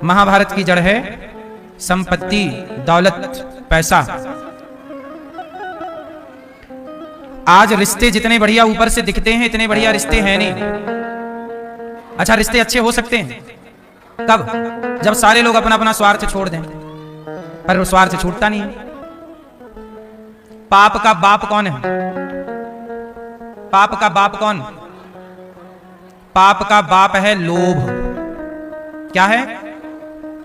महाभारत की जड़ है संपत्ति, दौलत, पैसा। आज रिश्ते जितने बढ़िया ऊपर से दिखते हैं, इतने बढ़िया रिश्ते हैं नहीं। अच्छा, रिश्ते अच्छे हो सकते हैं कब? जब सारे लोग अपना अपना स्वार्थ छोड़ दें, पर वो स्वार्थ छूटता नहीं है। पाप का बाप कौन है? पाप का बाप कौन? पाप का बाप है लोभ। क्या है?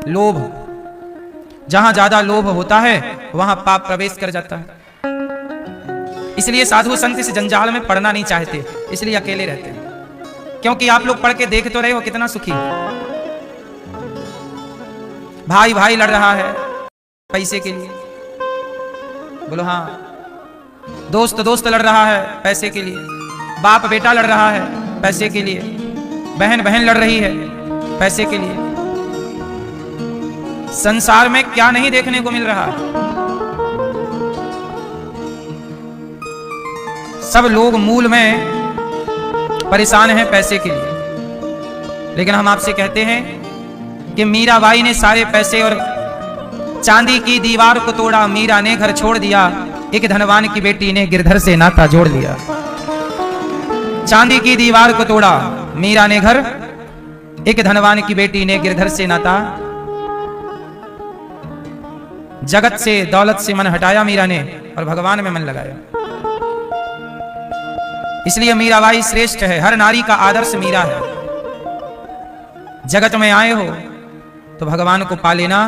लोभ। जहां ज्यादा लोभ होता है वहां पाप प्रवेश कर जाता है। इसलिए साधु संत इस जंजाल में पड़ना नहीं चाहते, इसलिए अकेले रहते हैं। क्योंकि आप लोग पढ़ के देख तो रहे हो कितना सुखी। भाई भाई लड़ रहा है पैसे के लिए, बोलो हाँ। दोस्त दोस्त लड़ रहा है पैसे के लिए, बाप बेटा लड़ रहा है पैसे के लिए, बहन बहन लड़ रही है पैसे के लिए। संसार में क्या नहीं देखने को मिल रहा है। सब लोग मूल में परेशान हैं पैसे के लिए। लेकिन हम आपसे कहते हैं कि मीराबाई ने सारे पैसे और चांदी की दीवार को तोड़ा, मीरा ने घर छोड़ दिया, एक धनवान की बेटी ने गिरधर से नाता जोड़ लिया। चांदी की दीवार को तोड़ा, मीरा ने घर, एक धनवान की बेटी ने गिरधर से नाता। जगत से, दौलत से मन हटाया मीरा ने और भगवान में मन लगाया। इसलिए मीराबाई श्रेष्ठ है। हर नारी का आदर्श मीरा है। जगत में आए हो तो भगवान को पा लेना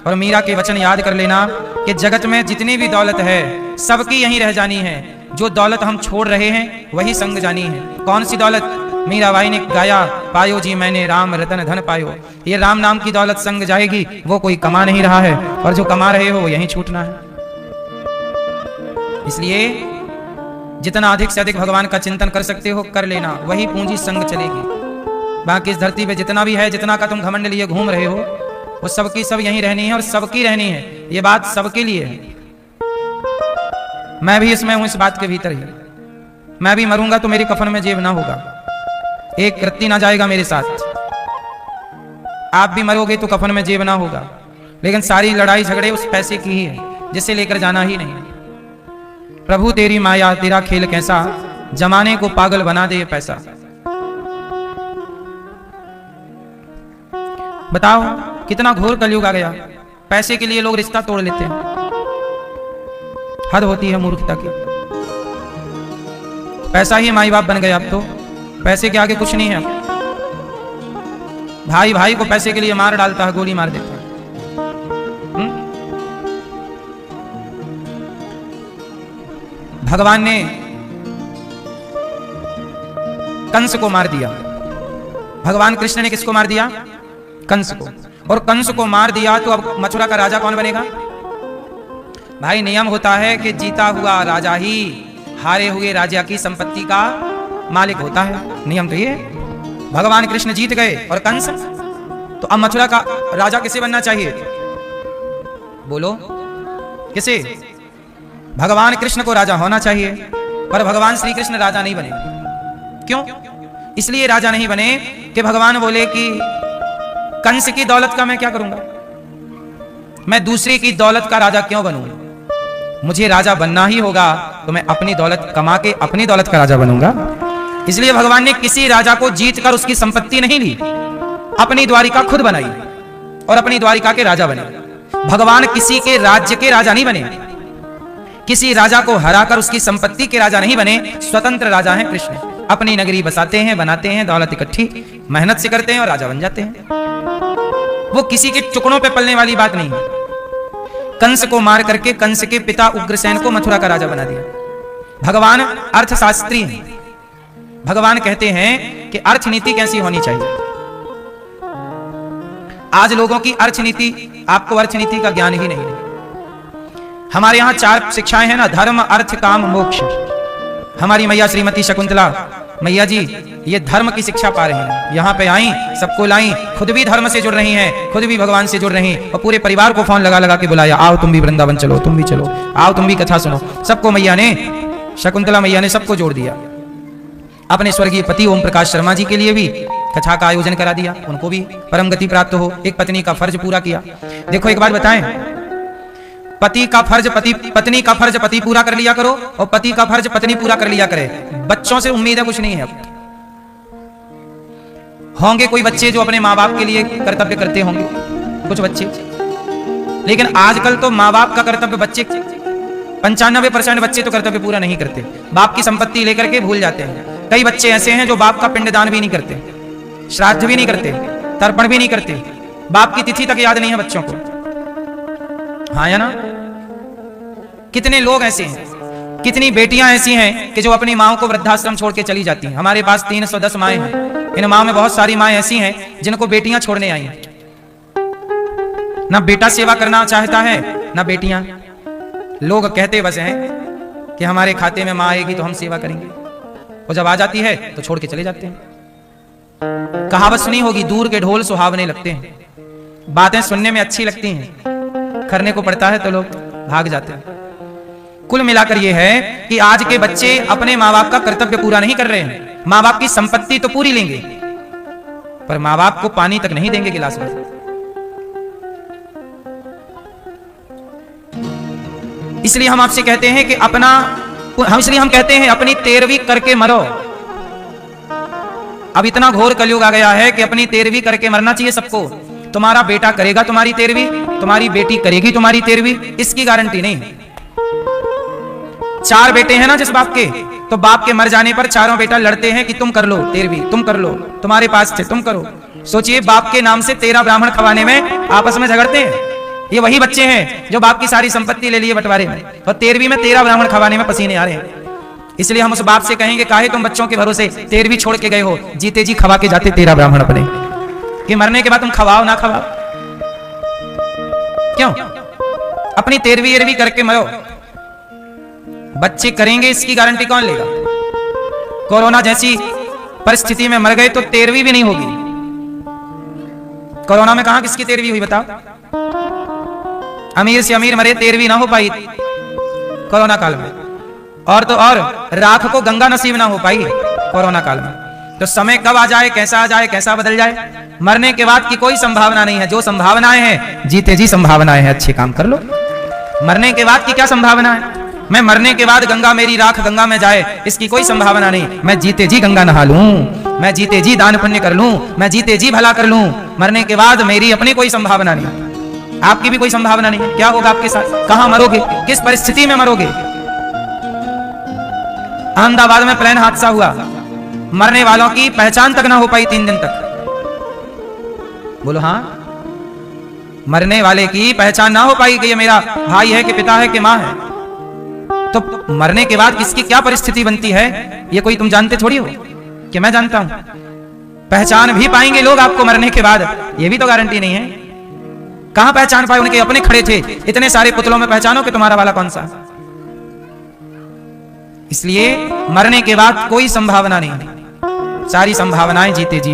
और मीरा के वचन याद कर लेना कि जगत में जितनी भी दौलत है सबकी यहीं रह जानी है। जो दौलत हम छोड़ रहे हैं वही संग जानी है। कौन सी दौलत? मीराबाई ने गाया, पायो जी मैंने राम रतन धन पायो। ये राम नाम की दौलत संग जाएगी, वो कोई कमा नहीं रहा है, और जो कमा रहे हो वो यहीं छूटना है। इसलिए जितना अधिक से अधिक भगवान का चिंतन कर सकते हो कर लेना, वही पूंजी संग चलेगी। बाकी इस धरती पे जितना भी है, जितना का तुम घमंड लिए घूम रहे हो, वो सबकी सब यहीं रहनी है और सबकी रहनी है। ये बात सबके लिए है। मैं भी इसमें हूं, इस बात के भीतर ही। मैं भी मरूंगा तो मेरे कफन में जेब ना होगा, एक रत्ती ना जाएगा मेरे साथ। आप भी मरोगे तो कफन में जेब ना होगा। लेकिन सारी लड़ाई झगड़े उस पैसे की ही है जिसे लेकर जाना ही नहीं। प्रभु तेरी माया तेरा खेल कैसा, जमाने को पागल बना दे ये पैसा। बताओ कितना घोर कलयुग आ गया। पैसे के लिए लोग रिश्ता तोड़ लेते हैं। हद होती है मूर्खता की। पैसा ही माई बाप बन गया। अब तो पैसे के आगे कुछ नहीं है। भाई भाई को पैसे के लिए मार डालता है, गोली मार देता है। भगवान ने कंस को मार दिया। भगवान कृष्ण ने किसको मार दिया? कंस को। और कंस को मार दिया तो अब मथुरा का राजा कौन बनेगा? भाई नियम होता है कि जीता हुआ राजा ही हारे हुए राजा की संपत्ति का मालिक होता है। नियम तो ये। भगवान कृष्ण जीत गए और कंस, तो अब मथुरा का राजा किसे बनना चाहिए? बोलो किसे? भगवान कृष्ण को राजा होना चाहिए। पर भगवान श्री कृष्ण राजा नहीं बने। क्यों? इसलिए राजा नहीं बने कि भगवान बोले कि कंस की दौलत का मैं क्या करूंगा, मैं दूसरे की दौलत का राजा क्यों बनूं? मुझे राजा बनना ही होगा तो मैं अपनी दौलत कमा के अपनी दौलत का राजा बनूंगा। इसलिए भगवान ने किसी राजा को जीत कर उसकी संपत्ति नहीं ली, अपनी द्वारिका खुद बनाई और अपनी द्वारिका के राजा बने। भगवान किसी के राज्य के राजा नहीं बने, किसी राजा को हराकर उसकी संपत्ति के राजा नहीं बने। स्वतंत्र राजा हैं कृष्ण। अपनी नगरी बसाते हैं, बनाते हैं, दौलत इकट्ठी मेहनत से करते हैं और राजा बन जाते हैं। वो किसी के टुकड़ों पे पलने वाली बात नहीं है। कंस को मार करके कंस के पिता उग्रसेन को मथुरा का राजा बना दिया। भगवान अर्थशास्त्री हैं। भगवान कहते हैं कि अर्थनीति कैसी होनी चाहिए। आज लोगों की अर्थनीति, आपको अर्थनीति का ज्ञान ही नहीं है। हमारे यहाँ 4 शिक्षाएं हैं ना, धर्म अर्थ काम मोक्ष। हमारी मैया श्रीमती शकुंतला मैया जी ये धर्म की शिक्षा पा रही हैं। यहाँ पे आई, सबको लाई, खुद भी धर्म से जुड़ रही हैं, खुद भी भगवान से जुड़ रही हैं और पूरे परिवार को फोन लगा लगा के बुलाया, आओ तुम भी वृंदावन चलो, तुम भी चलो, आओ तुम भी कथा सुनो। सबको मैया ने, शकुंतला मैया ने सबको जोड़ दिया। अपने स्वर्गीय पति ओम प्रकाश शर्मा जी के लिए भी कथा का आयोजन करा दिया, उनको भी परम गति प्राप्त हो, एक पत्नी का फर्ज पूरा किया। देखो एक बात बताएं, पति का फर्ज पत्नी का फर्ज पति पूरा कर लिया करो और पति का फर्ज पत्नी पूरा कर लिया करे। बच्चों से उम्मीद है कुछ नहीं है। अब होंगे कोई बच्चे जो अपने माँ बाप के लिए कर्तव्य करते होंगे, कुछ बच्चे, लेकिन आजकल तो माँ बाप का कर्तव्य बच्चे 95% बच्चे तो कर्तव्य पूरा नहीं करते, बाप की संपत्ति लेकर के भूल जाते हैं। कई बच्चे ऐसे हैं जो बाप का पिंडदान भी नहीं करते, श्राद्ध भी नहीं करते, तर्पण भी नहीं करते, बाप की तिथि तक याद नहीं है बच्चों को। हाँ या ना? कितने लोग ऐसे हैं, कितनी बेटियां ऐसी हैं कि जो अपनी माओ को वृद्धाश्रम छोड़ के चली जाती हैं। हमारे पास 310 माएँ हैं, इन माँ में बहुत सारी माएँ ऐसी हैं जिनको बेटियां छोड़ने आई हैं। ना बेटा सेवा करना चाहता है ना बेटियां। लोग कहते बस हैं कि हमारे खाते में माँ आएगी तो हम सेवा करेंगे, और जब आ जाती है तो छोड़ के चले जाते हैं। कहावत सुनी होगी, दूर के ढोल सुहावने लगते हैं। बातें सुनने में अच्छी लगती हैं, करने को पड़ता है तो लोग भाग जाते हैं। कुल मिलाकर यह है कि आज के बच्चे अपने माँ बाप का कर्तव्य पूरा नहीं कर रहे हैं। माँ बाप की संपत्ति तो पूरी लेंगे, पर माँ बाप को पानी तक नहीं देंगे गिलास भर। इसलिए हम आपसे कहते हैं कि हम कहते हैं अपनी 13वीं करके मरो। अब इतना घोर कलयुग आ गया है कि अपनी 13वीं करके मरना चाहिए सबको। तुम्हारा बेटा करेगा तुम्हारी 13वीं, तुम्हारी बेटी करेगी तुम्हारी 13वीं, इसकी गारंटी नहीं। 4 बेटे हैं ना जिस बाप के, तो बाप के मर जाने पर चारों बेटा लड़ते हैं कि तुम कर लो 13वीं, तुम कर लो, तुम्हारे पास थे तुम करो। सोचिए, बाप के नाम से 13 ब्राह्मण खवाने में आपस में झगड़ते हैं। ये वही बच्चे हैं जो बाप की सारी संपत्ति ले लिए बंटवारे में, और 13वीं में 13 ब्राह्मण खवाने में पसीने आ रहे हैं। इसलिए हम उस बाप से कहेंगे, काहे तुम बच्चों के भरोसे 13वीं छोड़ के गए हो, जीते जी खवा के जाते 13 ब्राह्मण अपने, कि मरने के बाद तुम खवाओ ना खवाओ। क्यों? अपनी 13वीं करके मरो। बच्चे करेंगे इसकी गारंटी कौन लेगा? कोरोना जैसी परिस्थिति में मर गए तो 13वीं भी नहीं होगी। कोरोना में कहां किसकी 13वीं हुई बताओ? अमीर से अमीर मरे, 13वीं ना हो पाई कोरोना काल में। और तो और राख को गंगा नसीब ना हो पाई कोरोना काल में। तो समय कब आ जाए, कैसा बदल जाए, मरने के बाद की कोई संभावना नहीं है। जो संभावनाएं हैं जीते जी संभावनाएं हैं, अच्छे काम कर लो। मरने के बाद की क्या संभावना है? मैं मरने के बाद गंगा मेरी राख गंगा में जाए, इसकी कोई संभावना नहीं। मैं जीते जी गंगा नहा लूं, मैं जीते जी दान पुण्य कर लूं, मैं जीते जी भला कर लूं। मरने के बाद मेरी अपनी कोई संभावना नहीं, आपकी भी कोई संभावना नहीं है। क्या होगा आपके साथ? कहां मरोगे, किस परिस्थिति में मरोगे? अहमदाबाद में प्लेन हादसा हुआ, मरने वालों की पहचान तक ना हो पाई 3 दिन तक। बोलो हाँ, मरने वाले की पहचान ना हो पाई कि ये मेरा भाई है कि पिता है कि मां है। तो मरने के बाद किसकी क्या परिस्थिति बनती है, ये कोई तुम जानते थोड़ी हो कि मैं जानता हूं। पहचान भी पाएंगे लोग आपको मरने के बाद, ये भी तो गारंटी नहीं है। कहां पहचान पाए? उनके अपने खड़े थे, इतने सारे पुतलों में पहचानो कि तुम्हारा वाला कौन सा। इसलिए मरने के बाद कोई संभावना नहीं, सारी संभावनाएं जीते जी।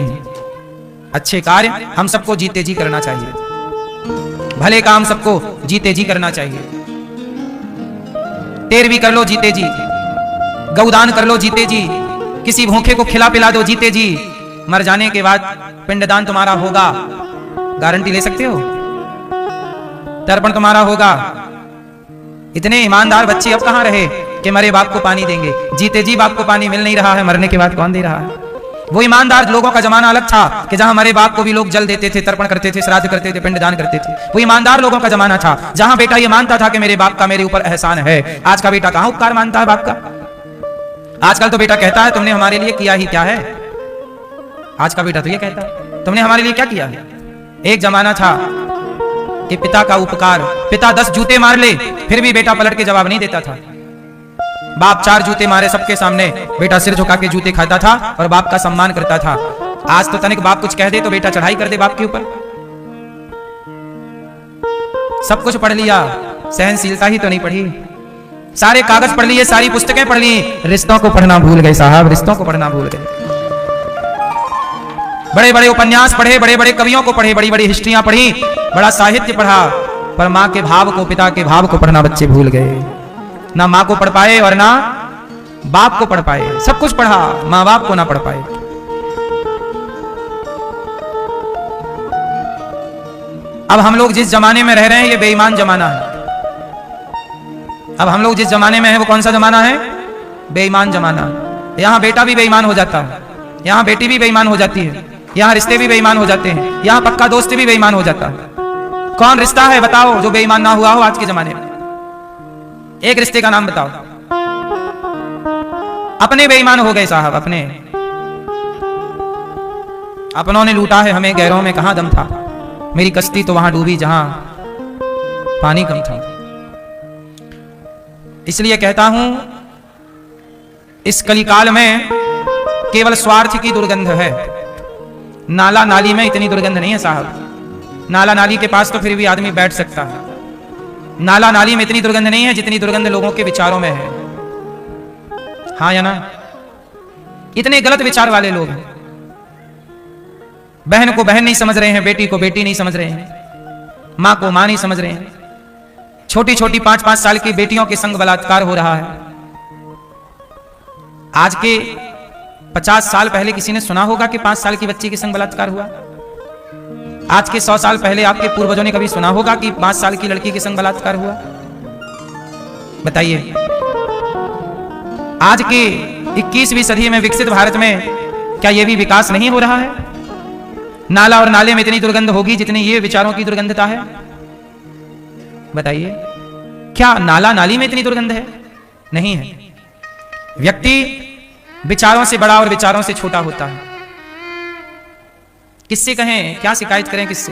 अच्छे कार्य हम सबको जीते जी करना चाहिए, भले काम सबको जीते जी करना चाहिए। 13वीं कर लो जीते जी, गौदान कर लो जीते जी, किसी भूखे को खिला पिला दो जीते जी। मर जाने के बाद पिंडदान तुम्हारा होगा, गारंटी ले सकते हो। तर्पण तुम्हारा होगा। इतने ईमानदार बच्चे अब कहां रहे कि मरे बाप को पानी देंगे? जीते जी बाप को पानी मिल नहीं रहा है, मरने के बाद कौन दे रहा है? वो ईमानदार लोगों का जमाना अलग था कि जहां मरे बाप को भी लोग जल देते थे, तर्पण करते थे, श्राद्ध करते थे, पिंडदान करते थे। वो ईमानदार लोगों का जमाना था जहां बेटा ये मानता था कि मेरे बाप का मेरे ऊपर एहसान है। आज का बेटा कहां उपकार मानता है बाप का? आजकल तो बेटा कहता है तुमने हमारे लिए किया ही क्या है। आज का बेटा तो ये कहता है तुमने हमारे लिए क्या किया है। एक जमाना था कि पिता का उपकार, पिता 10 जूते मार ले फिर भी बेटा पलट के जवाब नहीं देता था। बाप 4 जूते मारे सबके सामने, बेटा सिर झुका के जूते खाता था और बाप का सम्मान करता था। आज तो तनिक बाप कुछ कह दे तो बेटा चढ़ाई कर दे बाप के ऊपर। सब कुछ पढ़ लिया, सहनशीलता ही तो नहीं पढ़ी। सारे कागज पढ़ लिए, सारी पुस्तकें पढ़ ली, रिश्तों को पढ़ना भूल गए साहब, रिश्तों को पढ़ना भूल गए। बड़े बड़े उपन्यास पढ़े, बड़े बड़े कवियों को पढ़े, बड़ी बड़ी हिस्ट्रियां पढ़ी, बड़ा साहित्य पढ़ा, पर माँ के भाव को, पिता के भाव को पढ़ना बच्चे भूल गए। ना माँ को पढ़ पाए और ना बाप को पढ़ पाए। सब कुछ पढ़ा, माँ बाप को ना पढ़ पाए। अब हम लोग जिस जमाने में रह रहे हैं ये बेईमान जमाना है। अब हम लोग जिस जमाने में हैं वो कौन सा जमाना है? बेईमान जमाना। यहाँ बेटा भी बेईमान हो जाता है, यहाँ बेटी भी बेईमान हो जाती है, यहाँ रिश्ते भी बेईमान हो जाते हैं, यहाँ पक्का दोस्त भी बेईमान हो जाता है। कौन रिश्ता है बताओ जो बेईमान ना हुआ हो आज के जमाने में? एक रिश्ते का नाम बताओ। अपने बेईमान हो गए साहब, अपनों ने लूटा है हमें, गैरों में कहां दम था, मेरी कश्ती तो वहां डूबी जहां पानी कम था। इसलिए कहता हूं इस कलिकाल में केवल स्वार्थ की दुर्गंध है, नाला नाली में इतनी दुर्गंध नहीं है साहब। नाला नाली के पास तो फिर भी आदमी बैठ सकता है, नाला नाली में इतनी दुर्गंध नहीं है जितनी दुर्गंध लोगों के विचारों में है। हाँ या ना? इतने गलत विचार वाले लोग हैं। बहन को बहन नहीं समझ रहे हैं, बेटी को बेटी नहीं समझ रहे हैं, मां को मां नहीं समझ रहे हैं। छोटी छोटी 5-5 साल की बेटियों के संग बलात्कार हो रहा है। आज के 50 साल पहले किसी ने सुना होगा कि 5 साल की बच्ची के संग बलात्कार हुआ? आज के 100 साल पहले आपके पूर्वजों ने कभी सुना होगा कि 5 साल की लड़की के संग बलात्कार हुआ? बताइए। आज के 21वीं सदी में विकसित भारत में क्या यह भी विकास नहीं हो रहा है? नाला और नाले में इतनी दुर्गंध होगी जितनी ये विचारों की दुर्गंधता है? बताइए, क्या नाला नाली में इतनी दुर्गंध है? नहीं है। व्यक्ति विचारों से बड़ा और विचारों से छोटा होता है। किससे कहें, क्या शिकायत करें किससे?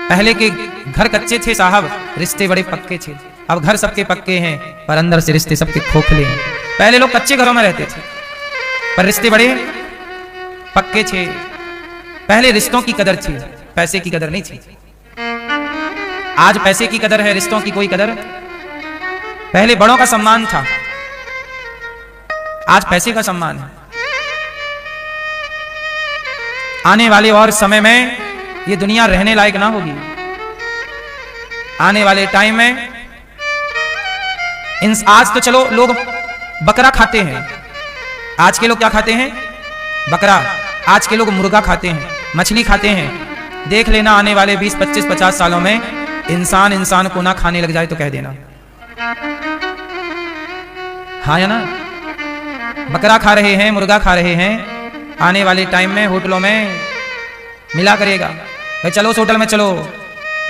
पहले के घर कच्चे थे साहब, रिश्ते बड़े पक्के थे। अब घर सबके पक्के हैं पर अंदर से रिश्ते सबके खोखले हैं। पहले लोग कच्चे घरों में रहते थे पर रिश्ते बड़े पक्के थे। पहले रिश्तों की कदर थी, पैसे की कदर नहीं थी। आज पैसे की कदर है, रिश्तों की कोई कदर। पहले बड़ों का सम्मान था, आज पैसे का सम्मान है। आने वाले और समय में ये दुनिया रहने लायक ना होगी। आने वाले टाइम में आज तो चलो लोग बकरा खाते हैं, आज के लोग क्या खाते हैं? बकरा। आज के लोग मुर्गा खाते हैं, मछली खाते हैं। देख लेना आने वाले 20, 25, 50 सालों में इंसान इंसान को ना खाने लग जाए तो कह देना। हाँ या ना? बकरा खा रहे हैं, मुर्गा खा रहे हैं। आने वाले टाइम में होटलों में मिला करेगा, भाई चलो उस होटल में चलो,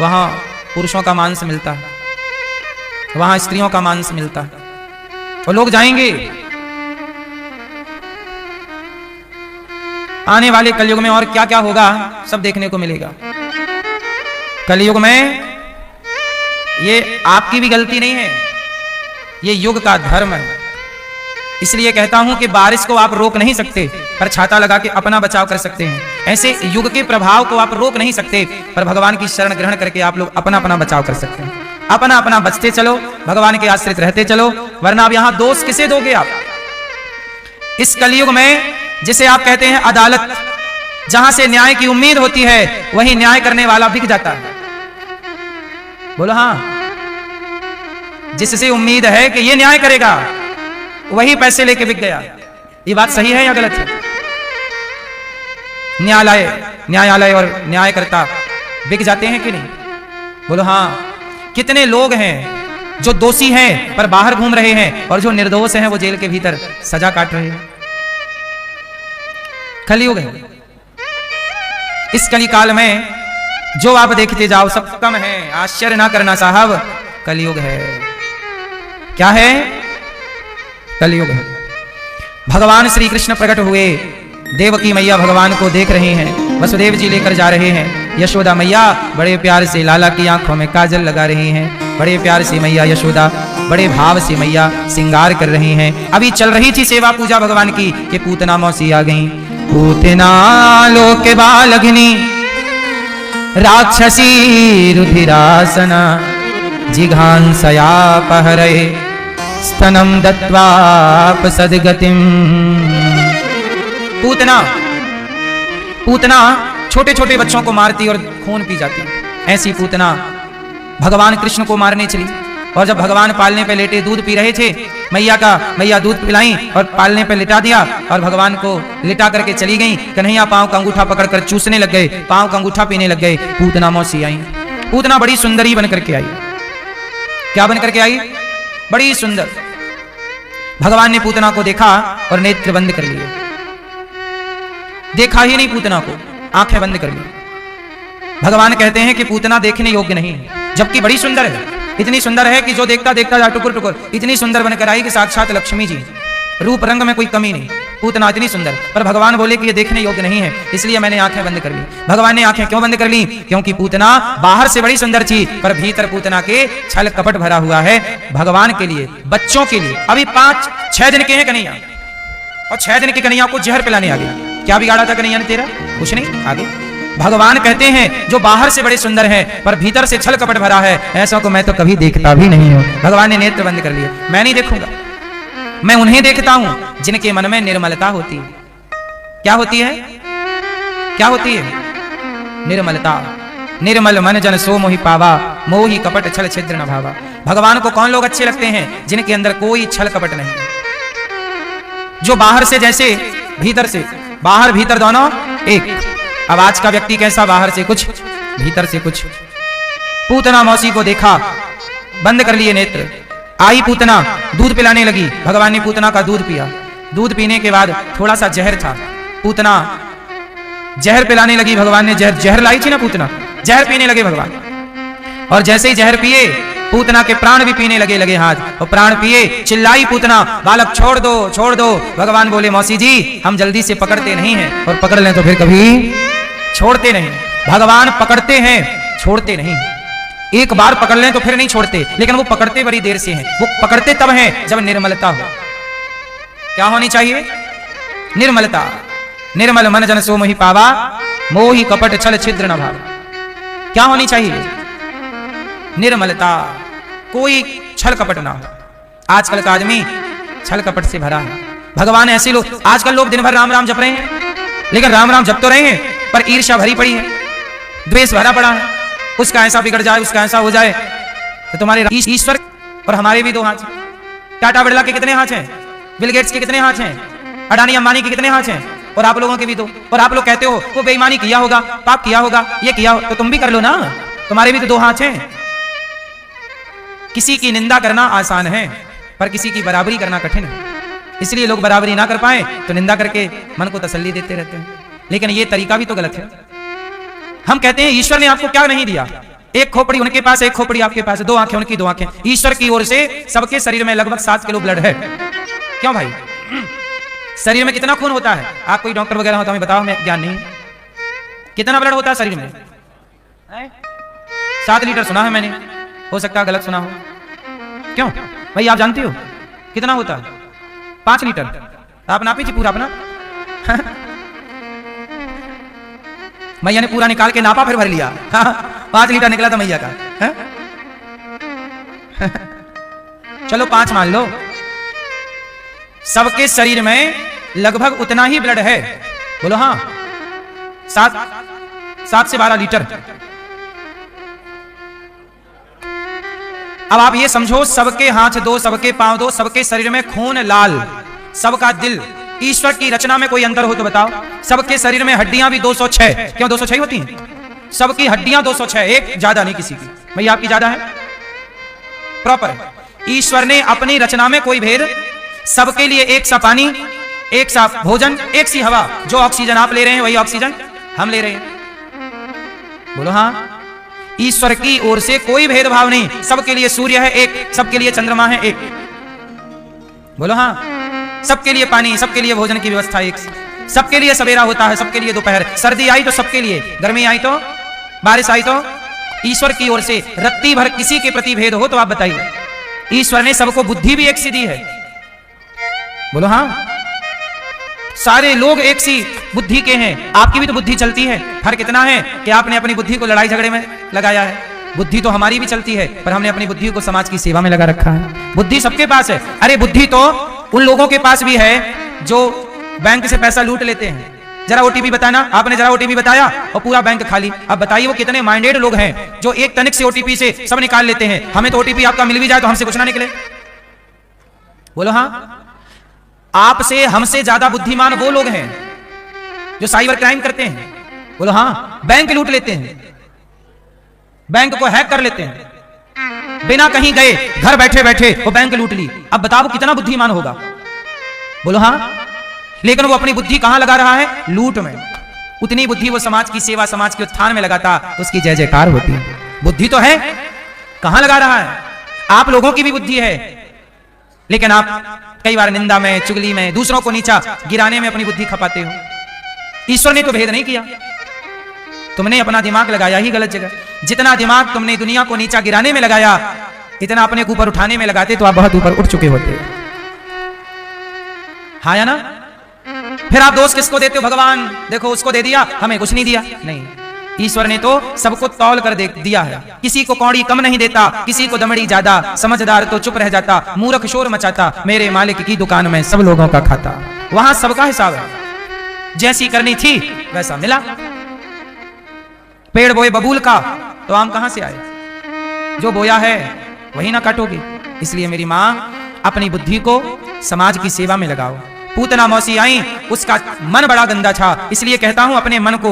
वहां पुरुषों का मांस मिलता है, वहां स्त्रियों का मांस मिलता है, और लोग जाएंगे। आने वाले कलयुग में और क्या क्या होगा सब देखने को मिलेगा। कलयुग में ये आपकी भी गलती नहीं है, ये युग का धर्म है। इसलिए कहता हूं कि बारिश को आप रोक नहीं सकते पर छाता लगा के अपना बचाव कर सकते हैं। ऐसे युग के प्रभाव को आप रोक नहीं सकते पर भगवान की शरण ग्रहण करके आप लोग अपना अपना बचाव कर सकते हैं। अपना अपना बचते चलो, भगवान के आश्रित रहते चलो, वरना अब यहां दोष किसे दोगे आप? इस कलयुग में जिसे आप कहते हैं अदालत, जहां से न्याय की उम्मीद होती है वही न्याय करने वाला बिक जाता है। बोलो हाँ। जिससे उम्मीद है कि ये न्याय करेगा वही पैसे लेके बिक गया। ये बात सही है या गलत है? न्यायालय और न्यायकर्ता बिक जाते हैं कि नहीं? बोलो हाँ। कितने लोग हैं जो दोषी हैं पर बाहर घूम रहे हैं और जो निर्दोष हैं वो जेल के भीतर सजा काट रहे हैं। कलयुग है। इस कलिकाल में जो आप देखते जाओ सब कम है, आश्चर्य ना करना साहब, कलयुग है। क्या है? कलयुग है। भगवान श्री कृष्ण प्रकट हुए, देवकी मैया भगवान को देख रही हैं, वसुदेव जी लेकर जा रहे हैं। यशोदा मैया बड़े प्यार से लाला की आंखों में काजल लगा रही हैं। बड़े प्यार से मैया यशोदा बड़े भाव से मैया श्रृंगार कर रही हैं। अभी चल रही थी सेवा पूजा भगवान की कि पूतना मौसी आ गई। पूतना लोके बालघिनी राक्षसी रुधिरासना जिघांसया पहरे स्तनम दत्वाप सदगतिम। पूतना छोटे छोटे बच्चों को मारती और खून पी जाती। ऐसी पूतना भगवान कृष्ण को मारने चली। और जब भगवान पालने पे लेटे दूध पी रहे थे, मैया दूध पिलाई और पालने पे लिटा दिया और भगवान को लिटा करके चली गई। कन्हैया पांव का अंगूठा पकड़कर चूसने लग गए, पांव का अंगूठा पीने लग गए। पूतना मौसी आई, पूतना बड़ी सुंदरी बन करके आई। क्या बन करके आई? बड़ी सुंदर। भगवान ने पूतना को देखा और नेत्र बंद कर लिए, देखा ही नहीं पूतना को, आंखें बंद कर ली। भगवान कहते हैं कि पूतना देखने योग्य नहीं है, जबकि बड़ी सुंदर है। इतनी सुंदर है कि जो देखता देखता जा टुकुर टुकुर, इतनी सुंदर बनकर आई कि साक्षात लक्ष्मी जी, रूप रंग में कोई कमी नहीं, पूतना इतनी सुंदर। पर भगवान बोले कि ये देखने योग्य नहीं है, इसलिए मैंने आंखें बंद कर ली। भगवान ने आंखें क्यों बंद कर ली? क्योंकि पूतना बाहर से बड़ी सुंदर थी, पर भीतर पूतना के छल कपट भरा हुआ है। भगवान के लिए, बच्चों के लिए, अभी 5-6 दिन के हैं कन्हैया, और 6 दिन की कन्हैया को जहर पिलाने आ गया। क्या बिगाड़ा था कन्हैया ने तेरा? कुछ नहीं। आगे भगवान कहते हैं जो बाहर से बड़े सुंदर हैं पर भीतर से छल कपट भरा है, ऐसा को मैं तो कभी देखता भी नहीं हूं। भगवान ने नेत्र बंद कर लिए, मैं नहीं देखूंगा। मैं उन्हें देखता हूं जिनके मन में निर्मलता होती है। क्या होती है? क्या होती है? निर्मलता। निर्मल मन जन सो मोहि पावा, मोहि कपट छल छिद्र न भावा। भगवान को कौन लोग अच्छे लगते हैं? जिनके अंदर कोई छल कपट नहीं, जो बाहर से जैसे भीतर से, बाहर भीतर दोनों एक। अब आज का व्यक्ति कैसा? बाहर से कुछ, भीतर से कुछ। पूतना मौसी को देखा, बंद कर लिए नेत्र। आई पूतना, दूध पिलाने लगी। भगवान ने पूतना का दूध पिया। दूध पीने के बाद थोड़ा सा जहर था, पूतना जहर पिलाने लगी। भगवान ने जहर लाई थी ना, पूतना जहर पीने लगे भगवान। और जैसे ही जहर पिए, पूतना के प्राण भी पीने लगे हाथ, और प्राण पिए। चिल्लाई पूतना, बालक छोड़ दो, छोड़ दो। भगवान बोले मौसी जी, हम जल्दी से पकड़ते नहीं हैं, और पकड़ लें तो फिर कभी छोड़ते नहीं। भगवान पकड़ते हैं, छोड़ते नहीं। एक बार पकड़ लें तो फिर नहीं छोड़ते, लेकिन वो पकड़ते बड़ी देर से हैं। वो पकड़ते तब हैं जब निर्मलता हो। क्या होनी चाहिए? निर्मलता। निर्मल मन जन सो मोहि पावा, मोहि कपट छल छिद्र न भावा। क्या होनी चाहिए? निर्मलता, कोई छल कपट ना हो। आजकल का आदमी छल कपट से भरा है। भगवान ऐसे लोग, आजकल लोग दिन भर राम राम जप रहे हैं, लेकिन राम राम जप तो रहे हैं पर ईर्ष्या भरी पड़ी है, द्वेष भरा पड़ा है। उसका ऐसा बिगड़ जाए, उसका ऐसा हो जाए। तो तुम्हारे ईश्वर और हमारे भी 2 हाथ हैं। टाटा बिरला के कितने हाथ हैं? बिल गेट्स के कितने हाथ हैं? अडानी अंबानी के कितने हाथ हैं? और आप लोगों के भी 2। और आप लोग कहते हो वो बेईमानी किया होगा, पाप किया होगा, ये किया हो, तो तुम भी कर लो ना, तुम्हारे भी तो 2 हाथ हैं। किसी की निंदा करना आसान है, पर किसी की बराबरी करना कठिन है। इसलिए लोग बराबरी ना कर पाए तो निंदा करके मन को तसल्ली देते रहते हैं, लेकिन ये तरीका भी तो गलत है। हम कहते हैं ईश्वर ने आपको क्या नहीं दिया? एक खोपड़ी उनके पास, एक खोपड़ी आपके पास, 2 आंखें उनकी, 2 आंखें। ईश्वर की ओर से सबके शरीर में लगभग 7 किलो ब्लड है। क्यों भाई? शरीर में कितना खून होता है? आप कोई डॉक्टर वगैरह हो तो हमें बताओ, मैं ज्ञान नहीं। कितना ब्लड होता है शरीर में? 7 लीटर सुना है मैंने, हो सकता है गलत सुना हो। क्यों भाई, आप जानती हो कितना होता है? 5 लीटर। आप नापी थी पूरा अपना? मैया ने पूरा निकाल के नापा, फिर भर लिया। 5 लीटर निकला था मैया का। चलो 5 मान लो। सबके शरीर में लगभग उतना ही ब्लड है। बोलो हाँ, 7 से 12 लीटर। अब आप ये समझो, सबके हाथ 2, सबके पांव 2, सबके शरीर में खून लाल, सबका दिल। ईश्वर की रचना में कोई अंतर हो तो बताओ? सबके शरीर में हड्डियां भी 206। क्यों 206 होती हैं? सबकी हड्डियां 206, एक ज्यादा नहीं किसी की। भैया आपकी ज्यादा है? प्रॉपर है। ईश्वर ने अपनी रचना में कोई भेद, सबके लिए एक सा पानी, एक सा भोजन, एक सी हवा। जो ऑक्सीजन आप ले रहे हैं वही ऑक्सीजन हम ले रहे हैं। बोलो हाँ। ईश्वर की ओर से कोई भेदभाव नहीं, सबके लिए सूर्य है एक, सबके लिए चंद्रमा है एक। बोलो हाँ। सबके लिए पानी, सबके लिए भोजन की व्यवस्था एक, सबके लिए सवेरा होता है, सबके लिए दोपहर। सर्दी आई तो सबके लिए, गर्मी आई तो, बारिश आई तो। ईश्वर की ओर से रत्ती भर किसी के प्रति भेद हो तो आप बताइए? ईश्वर ने सबको बुद्धि भी एक सी दी है। बोलो हाँ। सारे लोग एक सी बुद्धि के हैं। आपकी भी तो बुद्धि चलती है। फर्क इतना है कि आपने अपनी बुद्धि को लड़ाई झगड़े में लगाया है। बुद्धि तो हमारी भी चलती है, पर हमने अपनी बुद्धि को समाज की सेवा में लगा रखा है। बुद्धि सबके पास है। अरे बुद्धि तो उन लोगों के पास भी है जो बैंक से पैसा लूट लेते हैं, जरा ओटीपी बताना, आपने जरा ओटीपी बताया और पूरा बैंक खाली। अब बताइए वो कितने माइंडेड लोग हैं जो एक तनिक से ओटीपी से सब निकाल लेते हैं। हमें तो ओटीपी आपका मिल भी जाए तो हमसे कुछ ना निकले। बोलो हाँ, आपसे हमसे ज्यादा बुद्धिमान वो लोग हैं जो साइबर क्राइम करते हैं। बोलो हाँ, बैंक लूट लेते हैं, बैंक को हैक कर लेते हैं, बिना कहीं गए घर बैठे बैठे वो बैंक लूट ली। अब बताओ वो कितना बुद्धिमान होगा। बोलो हाँ, लेकिन वो अपनी बुद्धि कहां लगा रहा है? लूट में। उतनी बुद्धि वो समाज की सेवा, समाज के उत्थान में लगाता तो उसकी जय जयकार होती। बुद्धि तो है, कहां लगा रहा है? आप लोगों की भी बुद्धि है, लेकिन आप कई बार निंदा में, चुगली में, दूसरों को नीचा गिराने में अपनी बुद्धि खपाते हो। ईश्वर ने तो भेद नहीं किया, तुमने अपना दिमाग लगाया ही गलत जगह। जितना दिमाग तुमने दुनिया को नीचा गिराने में लगाया, इतना अपने ऊपर उठाने में लगाते तो आप बहुत ऊपर उठ चुके होते। हाँ या ना? फिर आप दोष किसको देते हो? भगवान देखो उसको दे दिया, हमें कुछ नहीं दिया। नहीं, ईश्वर ने तो सबको तौल कर दे दिया है। किसी को कौड़ी कम नहीं देता, किसी को दमड़ी ज्यादा। समझदार तो चुप रह जाता, मूर्ख शोर मचाता। मेरे मालिक की दुकान में सब लोगों का खाता। वहां सबका हिसाब है, जैसी करनी थी वैसा मिला। पेड़ बोए बबूल का तो आम कहां से आए? जो बोया है वही ना काटोगे। इसलिए मेरी मां, अपनी बुद्धि को समाज की सेवा में लगाओ। पूतना मौसी आई, उसका मन बड़ा गंदा था, इसलिए कहता हूं अपने मन को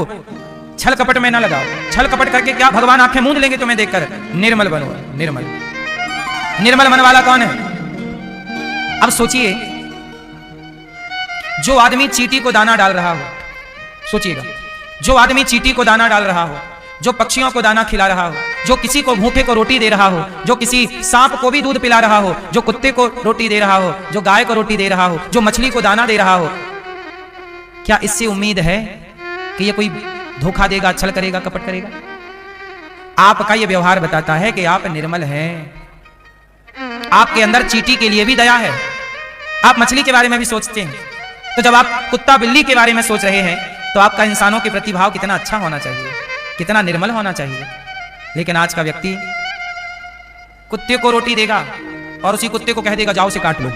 छल कपट में ना लगाओ। छल कपट करके क्या भगवान आंखें मूंद लेंगे तुम्हें देखकर? निर्मल बनो। निर्मल, निर्मल मन वाला कौन है? अब सोचिए, जो आदमी चींटी को दाना डाल रहा हो, सोचिएगा, जो आदमी चींटी को दाना डाल रहा हो, जो पक्षियों को दाना खिला रहा हो, जो किसी को भूखे को रोटी दे रहा हो, जो किसी सांप को भी दूध पिला रहा हो, जो कुत्ते को रोटी दे रहा हो, जो गाय को रोटी दे रहा हो, जो मछली को दाना दे रहा हो, क्या इससे उम्मीद है कि ये कोई धोखा देगा, छल करेगा, कपट करेगा? आपका ये व्यवहार बताता है कि आप निर्मल हैं। आपके अंदर चींटी के लिए भी दया है। आप मछली के बारे में भी सोचते हैं, तो जब आप कुत्ता बिल्ली के बारे में सोच रहे हैं तो आपका इंसानों के प्रति भाव कितना अच्छा होना चाहिए, कितना निर्मल होना चाहिए। लेकिन आज का व्यक्ति कुत्ते को रोटी देगा और उसी कुत्ते को कह देगा जाओ से काट लो।